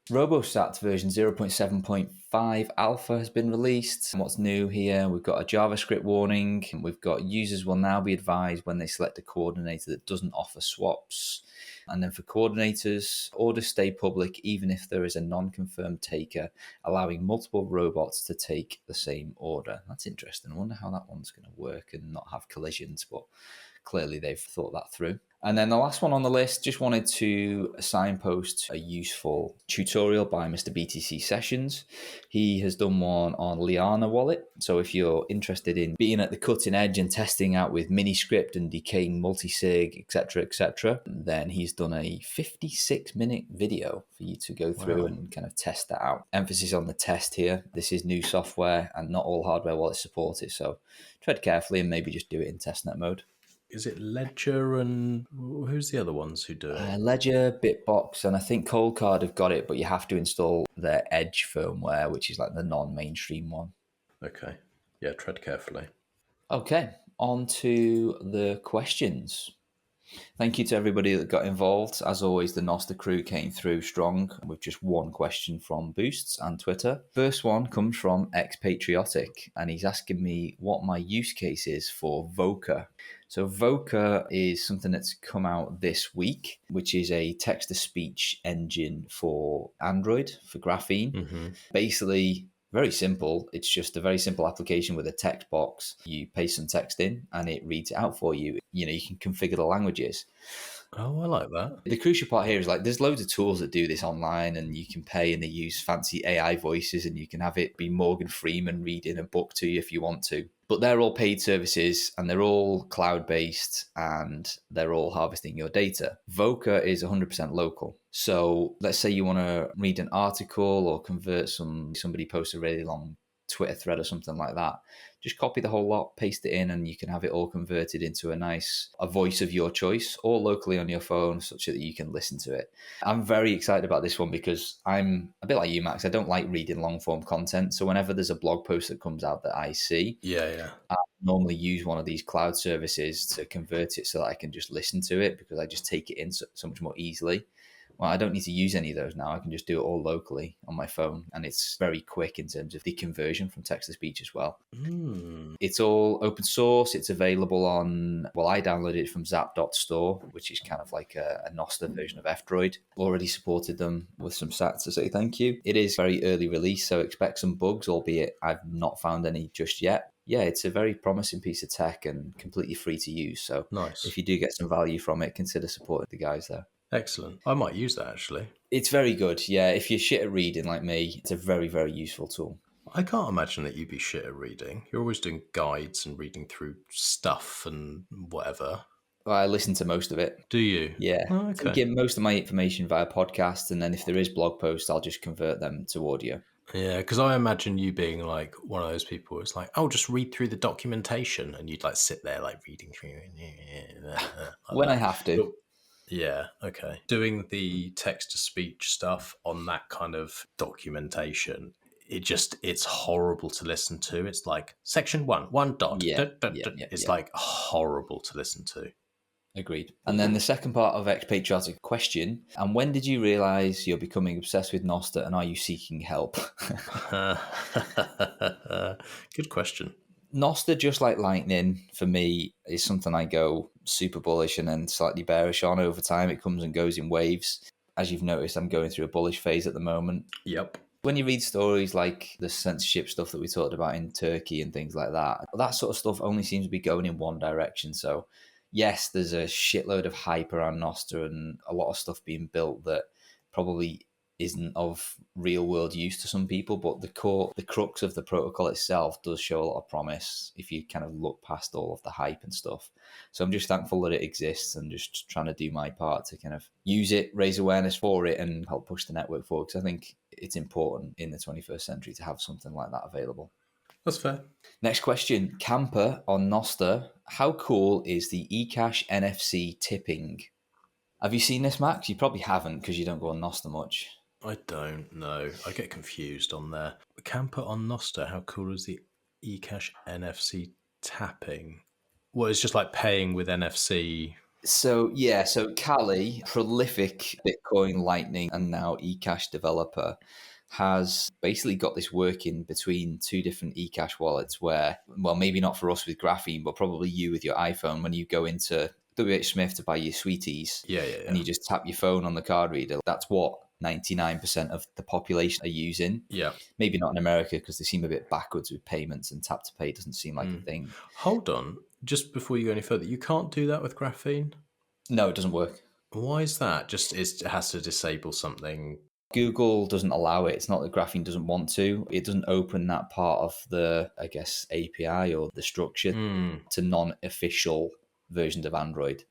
Robosats version 0.7.5 alpha has been released. And what's new here? We've got a JavaScript warning. We've got users will now be advised when they select a coordinator that doesn't offer swaps. And then for coordinators, orders stay public even if there is a non-confirmed taker, allowing multiple robots to take the same order. That's interesting. I wonder how that one's going to work and not have collisions, but clearly they've thought that through. And then the last one on the list, just wanted to signpost a useful tutorial by Mr. BTC Sessions. He has done one on Lliana wallet. So if you're interested in being at the cutting edge and testing out with Miniscript and decaying multisig, etc., then he's done a 56-minute video for you to go through and kind of test that out. Emphasis on the test here. This is new software and not all hardware wallets support it. So tread carefully and maybe just do it in testnet mode. Is it Ledger and who's the other ones who do it? Ledger, Bitbox, and I think Coldcard have got it, but you have to install their Edge firmware, which is like the non-mainstream one. Okay. Yeah, tread carefully. Okay, on to the questions. Thank you to everybody that got involved. As always, the Nostr crew came through strong with just one question from Boosts and Twitter. First one comes from Expatriotic, and he's asking me what my use case is for Voca. So Voca is something that's come out this week, which is a text-to-speech engine for Android, for Graphene. Mm-hmm. Basically, very simple. It's just a very simple application with a text box. You paste some text in and it reads it out for you. You know, you can configure the languages. Oh, I like that. The crucial part here is like there's loads of tools that do this online and you can pay and they use fancy AI voices and you can have it be Morgan Freeman reading a book to you if you want to. But they're all paid services and they're all cloud-based and they're all harvesting your data. Voca is 100% local. So let's say you want to read an article or convert somebody posts a really long Twitter thread or something like that. Just copy the whole lot, paste it in, and you can have it all converted into a voice of your choice, or locally on your phone, such that you can listen to it. I'm very excited about this one because I'm a bit like you, Max. I don't like reading long form content. So whenever there's a blog post that comes out that I see, I normally use one of these cloud services to convert it so that I can just listen to it because I just take it in so much more easily. well, I don't need to use any of those now. I can just do it all locally on my phone. And it's very quick in terms of the conversion from text to speech as well. It's all open source. It's available on, well, I downloaded it from zap.store, which is kind of like a Nostr version of F-Droid. Already supported them with some sats to say thank you. It is very early release, so expect some bugs, albeit I've not found any just yet. Yeah, it's a very promising piece of tech and completely free to use. So Nice. if you do get some value from it, consider supporting the guys there. Excellent. I might use that actually. It's very good. Yeah, if you're shit at reading like me, it's a very, very useful tool. I can't imagine that you'd be shit at reading. You're always doing guides and reading through stuff and whatever. Well, I listen to most of it. Do you? Yeah. Oh, So I okay. get most of my information via podcasts, and then if there is blog posts, I'll just convert them to audio. Yeah, because I imagine you being like one of those people. It's like, oh, just read through the documentation, and you'd like sit there like reading through. Like When that. I have to. Yeah, okay. Doing the text to speech stuff on that kind of documentation, it's horrible to listen to. It's like section 1 dot. Yeah, It's yeah. like horrible to listen to. Agreed. And then the second part of Expatriatic question, and when did you realise you're becoming obsessed with Nostr, and are you seeking help? Good question. Nostr, just like Lightning, for me, is something I go super bullish and then slightly bearish on over time. It comes and goes in waves. As you've noticed, I'm going through a bullish phase at the moment. Yep. When you read stories like the censorship stuff that we talked about in Turkey and things like that, that sort of stuff only seems to be going in one direction. So yes, there's a shitload of hype around Nostr and a lot of stuff being built that probably isn't of real world use to some people, but the crux of the protocol itself does show a lot of promise if you kind of look past all of the hype and stuff. So I'm just thankful that it exists and just trying to do my part to kind of use it, raise awareness for it, and help push the network forward, because I think it's important in the 21st century to have something like that available. That's fair. Next question. Camper on Nostr. How cool is the eCash NFC tipping? Have you seen this, Max? You probably haven't because you don't go on Nostr much. I don't know. I get confused on there. Camper on Nostr, how cool is the eCash NFC tapping? Well, it's just like paying with NFC. So Kali, prolific Bitcoin, Lightning, and now eCash developer, has basically got this working between two different eCash wallets where, well, maybe not for us with Graphene, but probably you with your iPhone, when you go into WH Smith to buy your sweeties, and you just tap your phone on the card reader. That's what 99% of the population are using. Yeah. Maybe not in America because they seem a bit backwards with payments, and tap to pay doesn't seem like a thing. Hold on. Just before you go any further, you can't do that with Graphene? No, it doesn't work. Why is that? Just it has to disable something. Google doesn't allow it. It's not that Graphene doesn't want to. It doesn't open that part of the, I guess, API or the structure to non-official versions of Android.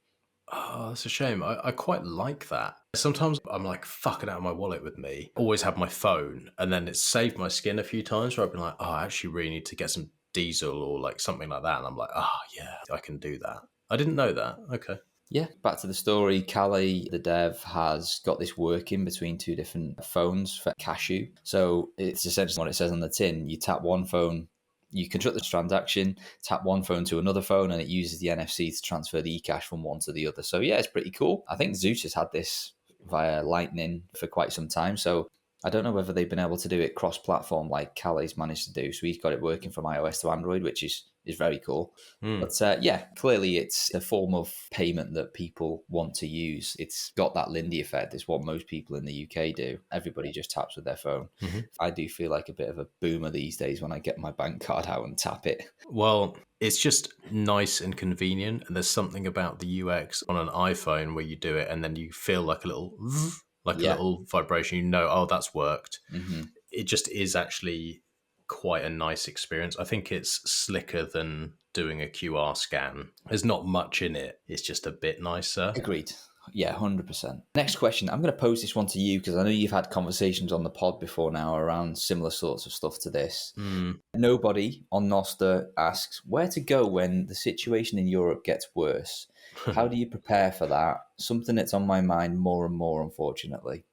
Oh, that's a shame. I quite like that. Sometimes I'm like fucking out of my wallet with me. Always have my phone, and then it's saved my skin a few times where I've been like, oh, I actually really need to get some diesel or like something like that. And I'm like, oh, yeah, I can do that. I didn't know that. Okay. Yeah, back to the story. Kali, the dev, has got this working between two different phones for Cashew. So it's essentially what it says on the tin. You tap one phone, you construct the transaction, tap one phone to another phone, and it uses the NFC to transfer the eCash from one to the other. So yeah, it's pretty cool. I think Zeus has had this via Lightning for quite some time. So I don't know whether they've been able to do it cross-platform like Kali's managed to do. So he's got it working from iOS to Android, which is very cool. But yeah, clearly it's a form of payment that people want to use. It's got that Lindy effect. It's what most people in the UK do. Everybody just taps with their phone. I do feel like a bit of a boomer these days when I get my bank card out and tap it. Well, it's just nice and convenient. And there's something about the UX on an iPhone where you do it and then you feel like a little... a little vibration, oh, that's worked. It just is actually quite a nice experience. I think it's slicker than doing a QR scan. There's not much in it. It's just a bit nicer. Agreed. Yeah, 100%. Next question. I'm going to pose this one to you because I know you've had conversations on the pod before now around similar sorts of stuff to this. Nobody on Nostr asks where to go when the situation in Europe gets worse. How do you prepare for that? Something that's on my mind more and more, unfortunately.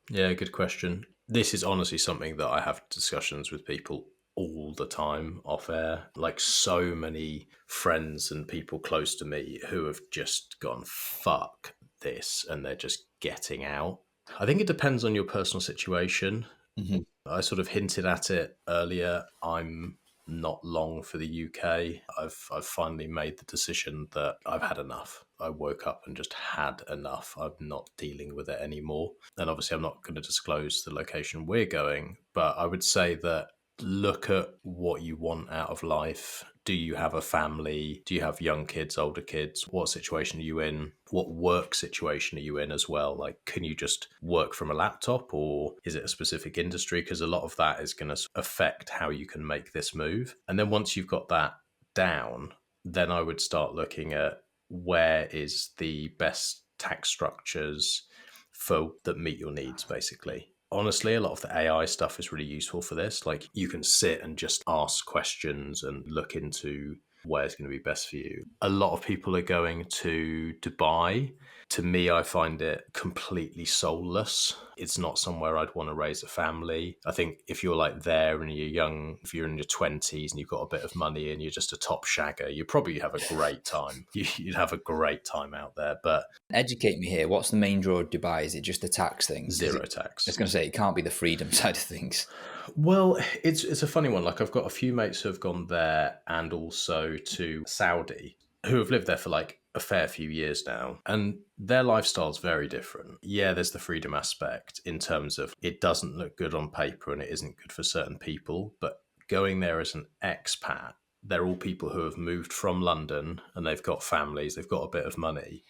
Yeah, good question. This is honestly something that I have discussions with people all the time off air. Like so many friends and people close to me who have just gone, fuck this, and they're just getting out. I think it depends on your personal situation. Mm-hmm. I sort of hinted at it earlier. I'm not long for the UK. I've finally made the decision that I've had enough. I woke up and just had enough. I'm not dealing with it anymore. And obviously, I'm not going to disclose the location we're going, but I would say that look at what you want out of life. Do you have a family? Do you have young kids, older kids? What situation are you in? What work situation are you in as well? Like, can you just work from a laptop, or is it a specific industry? Because a lot of that is going to affect how you can make this move. And then once you've got that down, then I would start looking at where is the best tax structures for that meet your needs, basically. Honestly, a lot of the AI stuff is really useful for this. Like, you can sit and just ask questions and look into where's going to be best for you. A lot of people are going to Dubai. To me, I find it completely soulless. It's not somewhere I'd want to raise a family. I think if you're like there and you're young, if you're in your 20s and you've got a bit of money and you're just a top shagger, you probably have a great time. You'd have a great time out there. But educate me here. What's the main draw of Dubai? Is it just the tax thing? Zero tax. I was going to say, it can't be the freedom side of things. Well, it's a funny one. Like, I've got a few mates who have gone there and also to Saudi who have lived there for like a fair few years now, and their lifestyle's very different. Yeah, there's the freedom aspect in terms of it doesn't look good on paper and it isn't good for certain people, but going there as an expat, they're all people who have moved from London and they've got families, they've got a bit of money.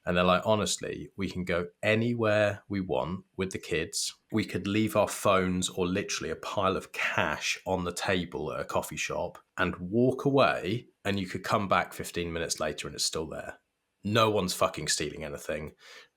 And they're like, honestly, we can go anywhere we want with the kids. We could leave our phones or literally a pile of cash on the table at a coffee shop and walk away, and you could come back 15 minutes later and it's still there. No one's fucking stealing anything.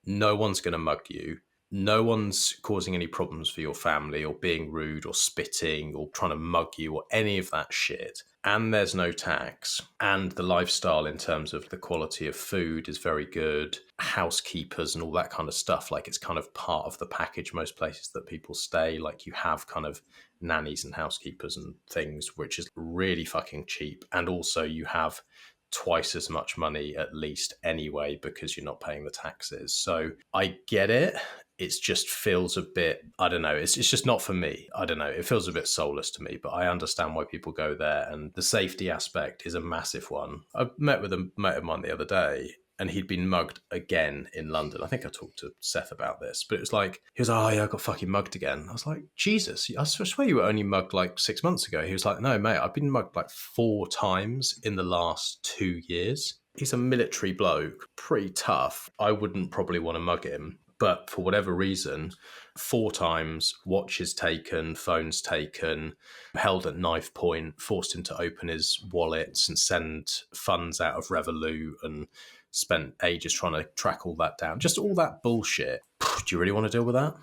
No one's going to mug you. No one's causing any problems for your family or being rude or spitting or trying to mug you or any of that shit. And there's no tax. And the lifestyle in terms of the quality of food is very good. Housekeepers and all that kind of stuff. Like, it's kind of part of the package most places that people stay. Like, you have kind of nannies and housekeepers and things, which is really fucking cheap. And also you have twice as much money at least anyway, because you're not paying the taxes. So I get it. It just feels a bit, I don't know, it's just not for me. I don't know, it feels a bit soulless to me, but I understand why people go there. And the safety aspect is a massive one. I met with a mate of mine the other day, and he'd been mugged again in London. I think I talked to Seth about this, but it was like, he was like, oh yeah, I got fucking mugged again. I was like, Jesus, I swear you were only mugged like 6 months ago. He was like, no, mate, I've been mugged like 4 times in the last 2 years. He's a military bloke, pretty tough. I wouldn't probably want to mug him. But for whatever reason, 4 times, watches taken, phones taken, held at knife point, forced him to open his wallets and send funds out of Revolut, and spent ages trying to track all that down. Just all that bullshit. Do you really want to deal with that?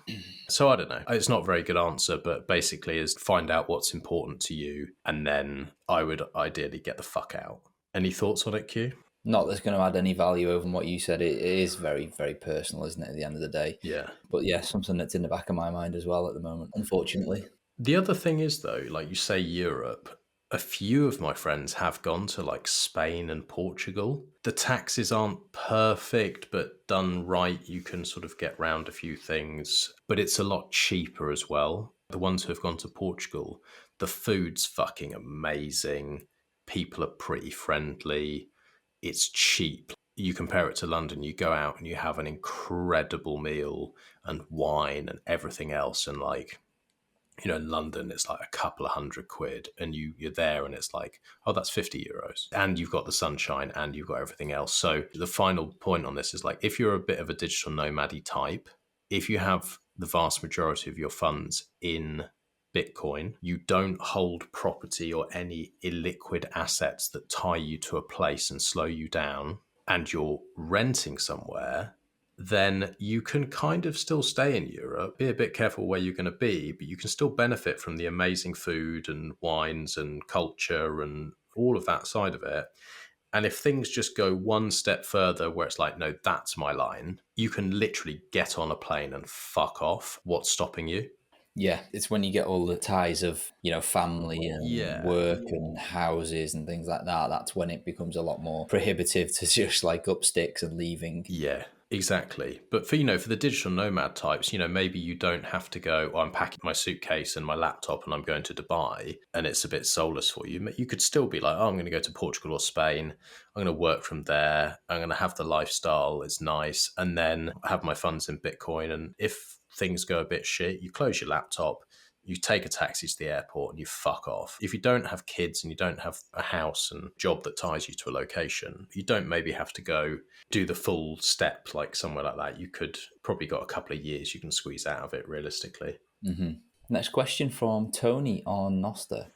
So I don't know. It's not a very good answer, but basically is find out what's important to you, and then I would ideally get the fuck out. Any thoughts on it, Q? Not that's going to add any value over what you said. It is very, very personal, isn't it, at the end of the day? Yeah. But yeah, something that's in the back of my mind as well at the moment, unfortunately. The other thing is, though, like you say, Europe, a few of my friends have gone to like Spain and Portugal. The taxes aren't perfect, but done right, you can sort of get round a few things, but it's a lot cheaper as well. The ones who have gone to Portugal, the food's fucking amazing. People are pretty friendly. It's cheap. You compare it to London, you go out and you have an incredible meal and wine and everything else. And like, you know, in London, it's like a couple of £100, and you're there and it's like, oh, that's €50. And you've got the sunshine and you've got everything else. So the final point on this is like, if you're a bit of a digital nomad type, if you have the vast majority of your funds in Bitcoin, you don't hold property or any illiquid assets that tie you to a place and slow you down, and you're renting somewhere, then you can kind of still stay in Europe. Be a bit careful where you're going to be, but you can still benefit from the amazing food and wines and culture and all of that side of it. And if things just go one step further where it's like, no, that's my line, you can literally get on a plane and fuck off. What's stopping you? Yeah, it's when you get all the ties of, you know, family and work and houses and things like that. That's when it becomes a lot more prohibitive to just like up sticks and leaving. Yeah. Exactly. But for, for the digital nomad types, maybe you don't have to go, I'm packing my suitcase and my laptop and I'm going to Dubai and it's a bit soulless for you. You could still be like, oh, I'm going to go to Portugal or Spain. I'm going to work from there. I'm going to have the lifestyle. It's nice. And then have my funds in Bitcoin. And if things go a bit shit, you close your laptop, you take a taxi to the airport and you fuck off. If you don't have kids and you don't have a house and job that ties you to a location, you don't maybe have to go do the full step like somewhere like that. You could probably got a couple of years you can squeeze out of it realistically. Mm-hmm. Next question from Tony on Nostr.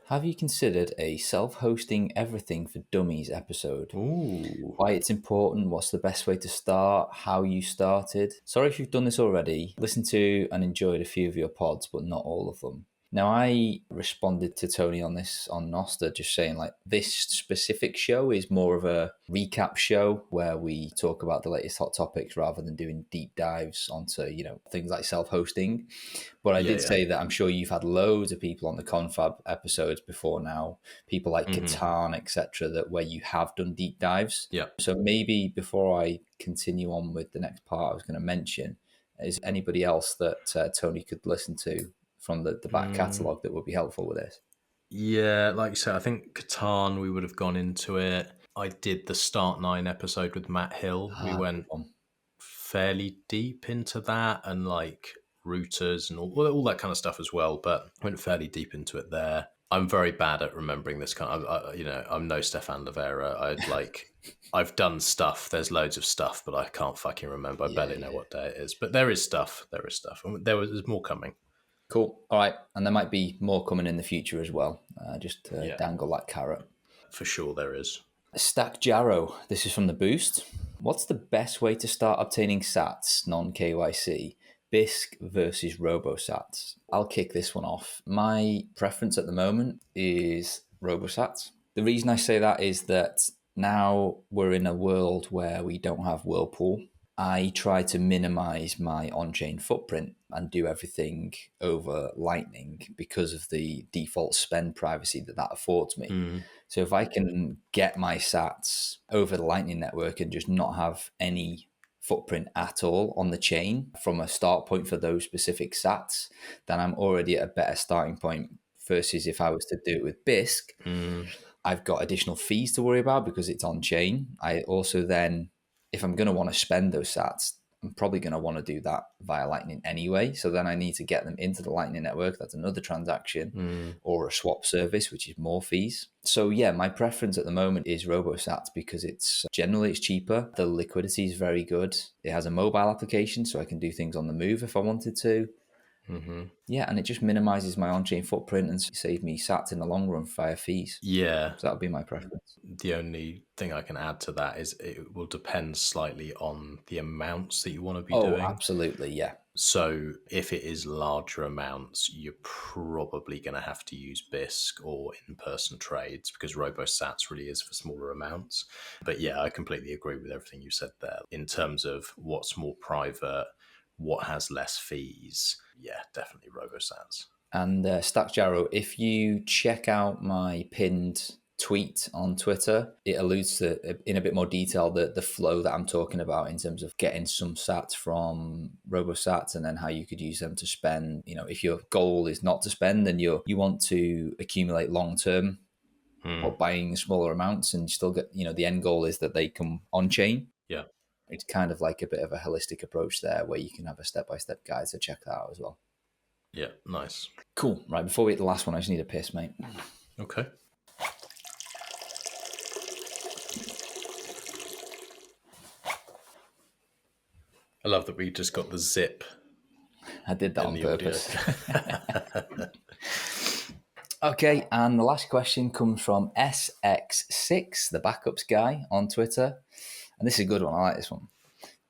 Have you considered a self-hosting everything for dummies episode? Ooh. Why it's important, what's the best way to start, how you started? Sorry if you've done this already. Listened to and enjoyed a few of your pods, but not all of them. Now, I responded to Tony on this on Nostr, just saying like this specific show is more of a recap show where we talk about the latest hot topics rather than doing deep dives onto, things like self-hosting. But I did say that I'm sure you've had loads of people on the Confab episodes before now, people like Catan, etc., that where you have done deep dives. Yeah. So maybe before I continue on with the next part I was going to mention, is anybody else that Tony could listen to from the back catalogue that would be helpful with this? Yeah, like you said, I think Catan, we would have gone into it. I did the Start 9 episode with Matt Hill. We went fairly deep into that and like routers and all that kind of stuff as well, but went fairly deep into it there. I'm very bad at remembering this kind of, I'm no Stefan Livera. I've done stuff. There's loads of stuff, but I can't fucking remember. I barely know what day it is, but there is stuff. And there's more coming. Cool. All right. And there might be more coming in the future as well. Just to dangle that carrot. For sure there is. Stack Jarrow. This is from the Boost. What's the best way to start obtaining sats, non-KYC? Bisq versus Robosats. I'll kick this one off. My preference at the moment is Robosats. The reason I say that is that now we're in a world where we don't have Whirlpool. I try to minimize my on-chain footprint and do everything over Lightning because of the default spend privacy that affords me. So if I can get my sats over the Lightning network and just not have any footprint at all on the chain from a start point for those specific sats, then I'm already at a better starting point versus if I was to do it with Bisq. I've got additional fees to worry about because it's on chain. I also then, if I'm going to want to spend those sats, I'm probably going to want to do that via Lightning anyway. So then I need to get them into the Lightning network. That's another transaction or a swap service, which is more fees. So yeah, my preference at the moment is Robosats because it's cheaper. The liquidity is very good. It has a mobile application, so I can do things on the move if I wanted to. Yeah, and it just minimizes my on-chain footprint and save me sats in the long run via fees. Yeah. So that would be my preference. The only thing I can add to that is it will depend slightly on the amounts that you want to be doing. Oh, absolutely, yeah. So if it is larger amounts, you're probably going to have to use Bisq or in-person trades because Robosats really is for smaller amounts. But yeah, I completely agree with everything you said there. In terms of what's more private, what has less fees, yeah, definitely Robosats. And Stack Jarrow, if you check out my pinned tweet on Twitter, it alludes to, in a bit more detail, the flow that I'm talking about in terms of getting some sats from Robosats and then how you could use them to spend. If your goal is not to spend, then you want to accumulate long term or buying smaller amounts and still get, the end goal is that they come on chain. Yeah. It's kind of like a bit of a holistic approach there where you can have a step-by-step guide, so check that out as well. Yeah, nice. Cool. Right, before we hit the last one, I just need a piss, mate. Okay. I love that we just got the zip. I did that on purpose. Okay, and the last question comes from SX6, the backups guy on Twitter. And this is a good one. I like this one.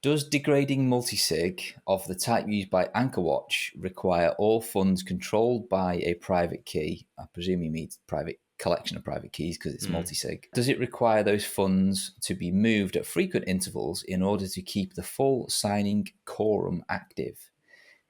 Does degrading multisig of the type used by Anchorwatch require all funds controlled by a private key? I presume he means private collection of private keys because it's multisig. Does it require those funds to be moved at frequent intervals in order to keep the full signing quorum active?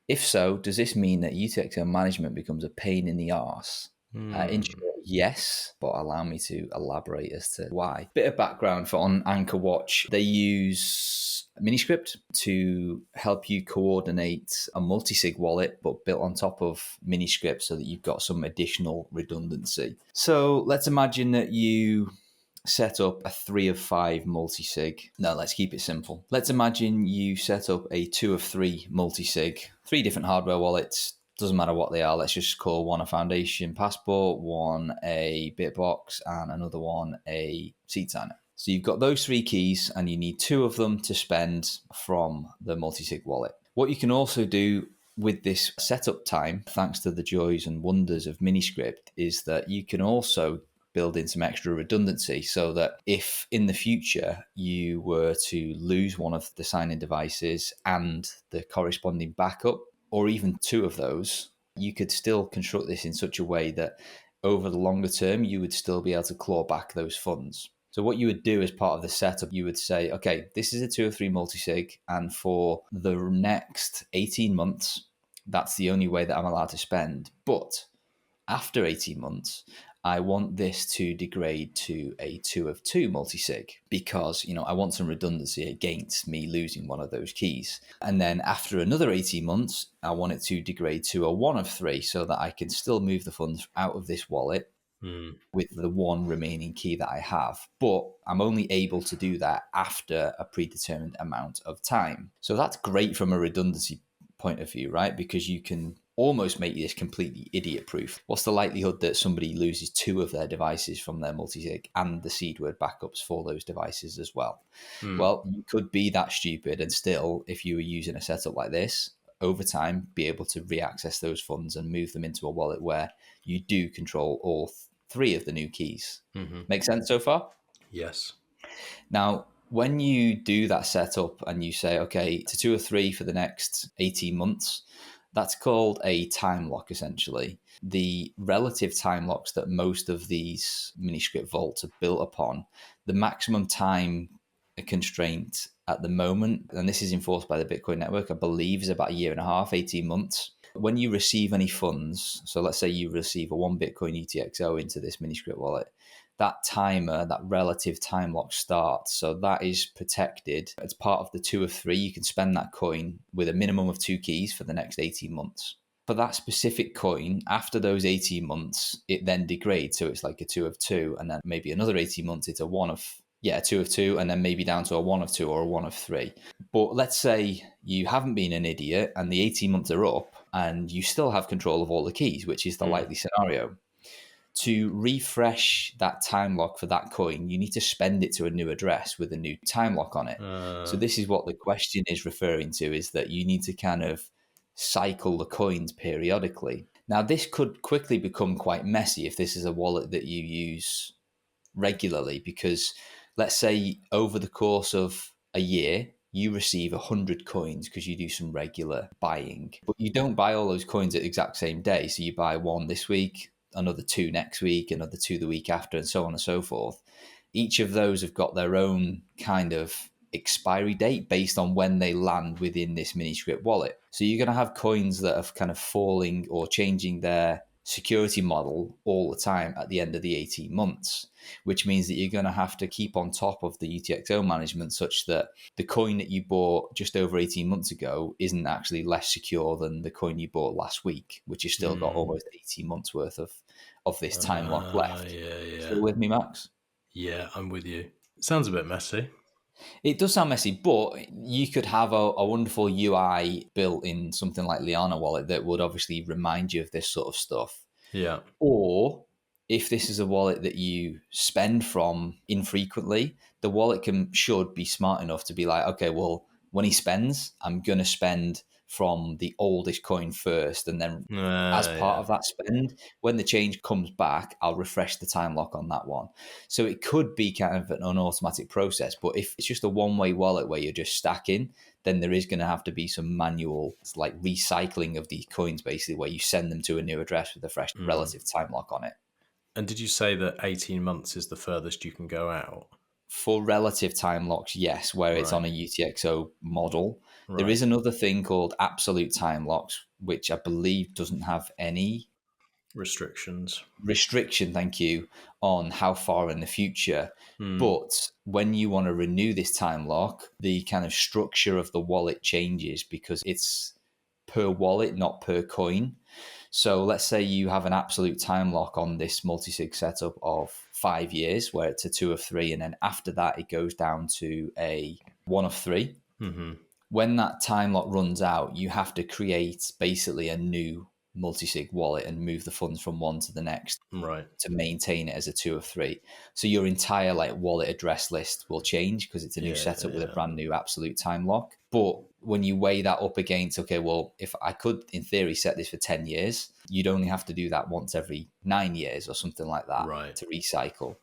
If so, does this mean that UTXO management becomes a pain in the arse? In short, yes, but allow me to elaborate as to why. Bit of background on Anchorwatch. They use Miniscript to help you coordinate a multi-sig wallet, but built on top of Miniscript so that you've got some additional redundancy. So let's imagine that you set up a 3 of 5 multi-sig. No, let's keep it simple. Let's imagine you set up a 2 of 3 multi-sig, 3 different hardware wallets. Doesn't matter what they are. Let's just call one a Foundation Passport, one a Bitbox, and another one a Seed Signer. So you've got those 3 keys and you need 2 of them to spend from the multi-sig wallet. What you can also do with this setup time, thanks to the joys and wonders of Miniscript, is that you can also build in some extra redundancy so that if in the future you were to lose one of the signing devices and the corresponding backup, or even 2 of those, you could still construct this in such a way that over the longer term, you would still be able to claw back those funds. So what you would do as part of the setup, you would say, okay, this is a 2 or 3 multi-sig, and for the next 18 months, that's the only way that I'm allowed to spend. But after 18 months, I want this to degrade to a 2 of 2 multi-sig because, I want some redundancy against me losing one of those keys. And then after another 18 months, I want it to degrade to a 1 of 3 so that I can still move the funds out of this wallet with the 1 remaining key that I have. But I'm only able to do that after a predetermined amount of time. So that's great from a redundancy point of view, right? Because you can almost make this completely idiot proof. What's the likelihood that somebody loses 2 of their devices from their multi-sig and the seed word backups for those devices as well? Well, you could be that stupid and still, if you were using a setup like this, over time, be able to reaccess those funds and move them into a wallet where you do control all 3 of the new keys. Make sense so far? Yes. Now, when you do that setup and you say, okay, it's a 2 or 3 for the next 18 months, that's called a time lock, essentially. The relative time locks that most of these Miniscript vaults are built upon, the maximum time constraint at the moment, and this is enforced by the Bitcoin network, I believe is about 1.5 years, 18 months. When you receive any funds, so let's say you receive a 1 Bitcoin UTXO into this Miniscript wallet, that timer, that relative time lock starts. So that is protected. It's part of the 2 of 3. You can spend that coin with a minimum of 2 keys for the next 18 months. For that specific coin, after those 18 months, it then degrades. So it's like a 2 of 2, and then maybe another 18 months, it's a 2 of 2, and then maybe down to a 1 of 2 or a 1 of 3. But let's say you haven't been an idiot and the 18 months are up and you still have control of all the keys, which is the likely scenario. To refresh that time lock for that coin, you need to spend it to a new address with a new time lock on it. So this is what the question is referring to, is that you need to kind of cycle the coins periodically. Now, this could quickly become quite messy if this is a wallet that you use regularly, because let's say over the course of a year, you receive 100 coins because you do some regular buying. But you don't buy all those coins at the exact same day. So you buy 1 this week, another 2 next week, another 2 the week after, and so on and so forth. Each of those have got their own kind of expiry date based on when they land within this Miniscript wallet. So you're going to have coins that are kind of falling or changing their security model all the time at the end of the 18 months, which means that you're going to have to keep on top of the UTXO management such that the coin that you bought just over 18 months ago isn't actually less secure than the coin you bought last week, which has still got almost 18 months worth of this time lock left. Yeah. Still with me, Max? Yeah, I'm with you. Sounds a bit messy. It does sound messy, but you could have a wonderful UI built in something like Lliana wallet that would obviously remind you of this sort of stuff. Yeah. Or if this is a wallet that you spend from infrequently, the wallet should be smart enough to be like, okay, well, when he spends, I'm going to spend from the oldest coin first. And then as part of that spend, when the change comes back, I'll refresh the time lock on that one. So it could be kind of an unautomatic process. But if it's just a one-way wallet where you're just stacking, then there is going to have to be some manual like recycling of these coins, basically, where you send them to a new address with a fresh relative time lock on it. And did you say that 18 months is the furthest you can go out? For relative time locks, yes, where it's on a UTXO model. Right. There is another thing called absolute time locks, which I believe doesn't have any restriction, thank you, on how far in the future. But when you want to renew this time lock, the kind of structure of the wallet changes because it's per wallet, not per coin. So let's say you have an absolute time lock on this multi-sig setup of 5 years, where it's a 2 of 3, and then after that it goes down to a 1 of 3. When that time lock runs out, you have to create basically a new multi-sig wallet and move the funds from one to the next, Right. to maintain it as a 2 of 3. So your entire wallet address list will change because it's a new setup with a brand new absolute time lock. But when you weigh that up against, okay, well, if I could in theory set this for 10 years, you'd only have to do that once every 9 years or something like that to recycle.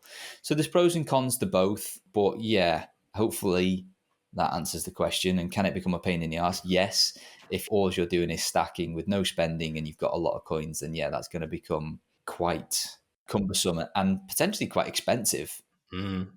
So there's pros and cons to both, but yeah, hopefully that answers the question. And can it become a pain in the ass? Yes. If all you're doing is stacking with no spending and you've got a lot of coins, then yeah, that's going to become quite cumbersome and potentially quite expensive.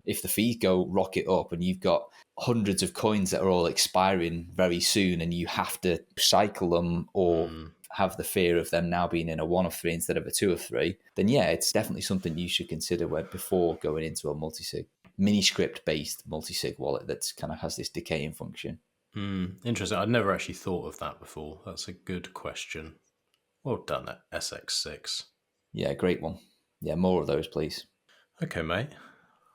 If the fees go rocket up and you've got hundreds of coins that are all expiring very soon and you have to cycle them or have the fear of them now being in a 1 of 3 instead of a 2 of 3, then yeah, it's definitely something you should consider before going into a multi-sig, mini-script based multi-sig wallet that kind of has this decaying function. Interesting. I'd never actually thought of that before. That's a good question. Well done at SX6. Yeah, great one. Yeah, more of those, please. Okay, mate.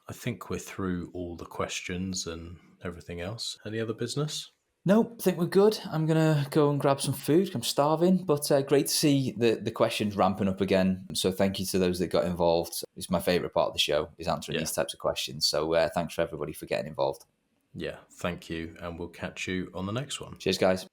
I think we're through all the questions and everything else. Any other business? No, I think we're good. I'm going to go and grab some food. I'm starving, but great to see the questions ramping up again. So thank you to those that got involved. It's my favourite part of the show, is answering these types of questions. So thanks for everybody for getting involved. Yeah, thank you. And we'll catch you on the next one. Cheers, guys.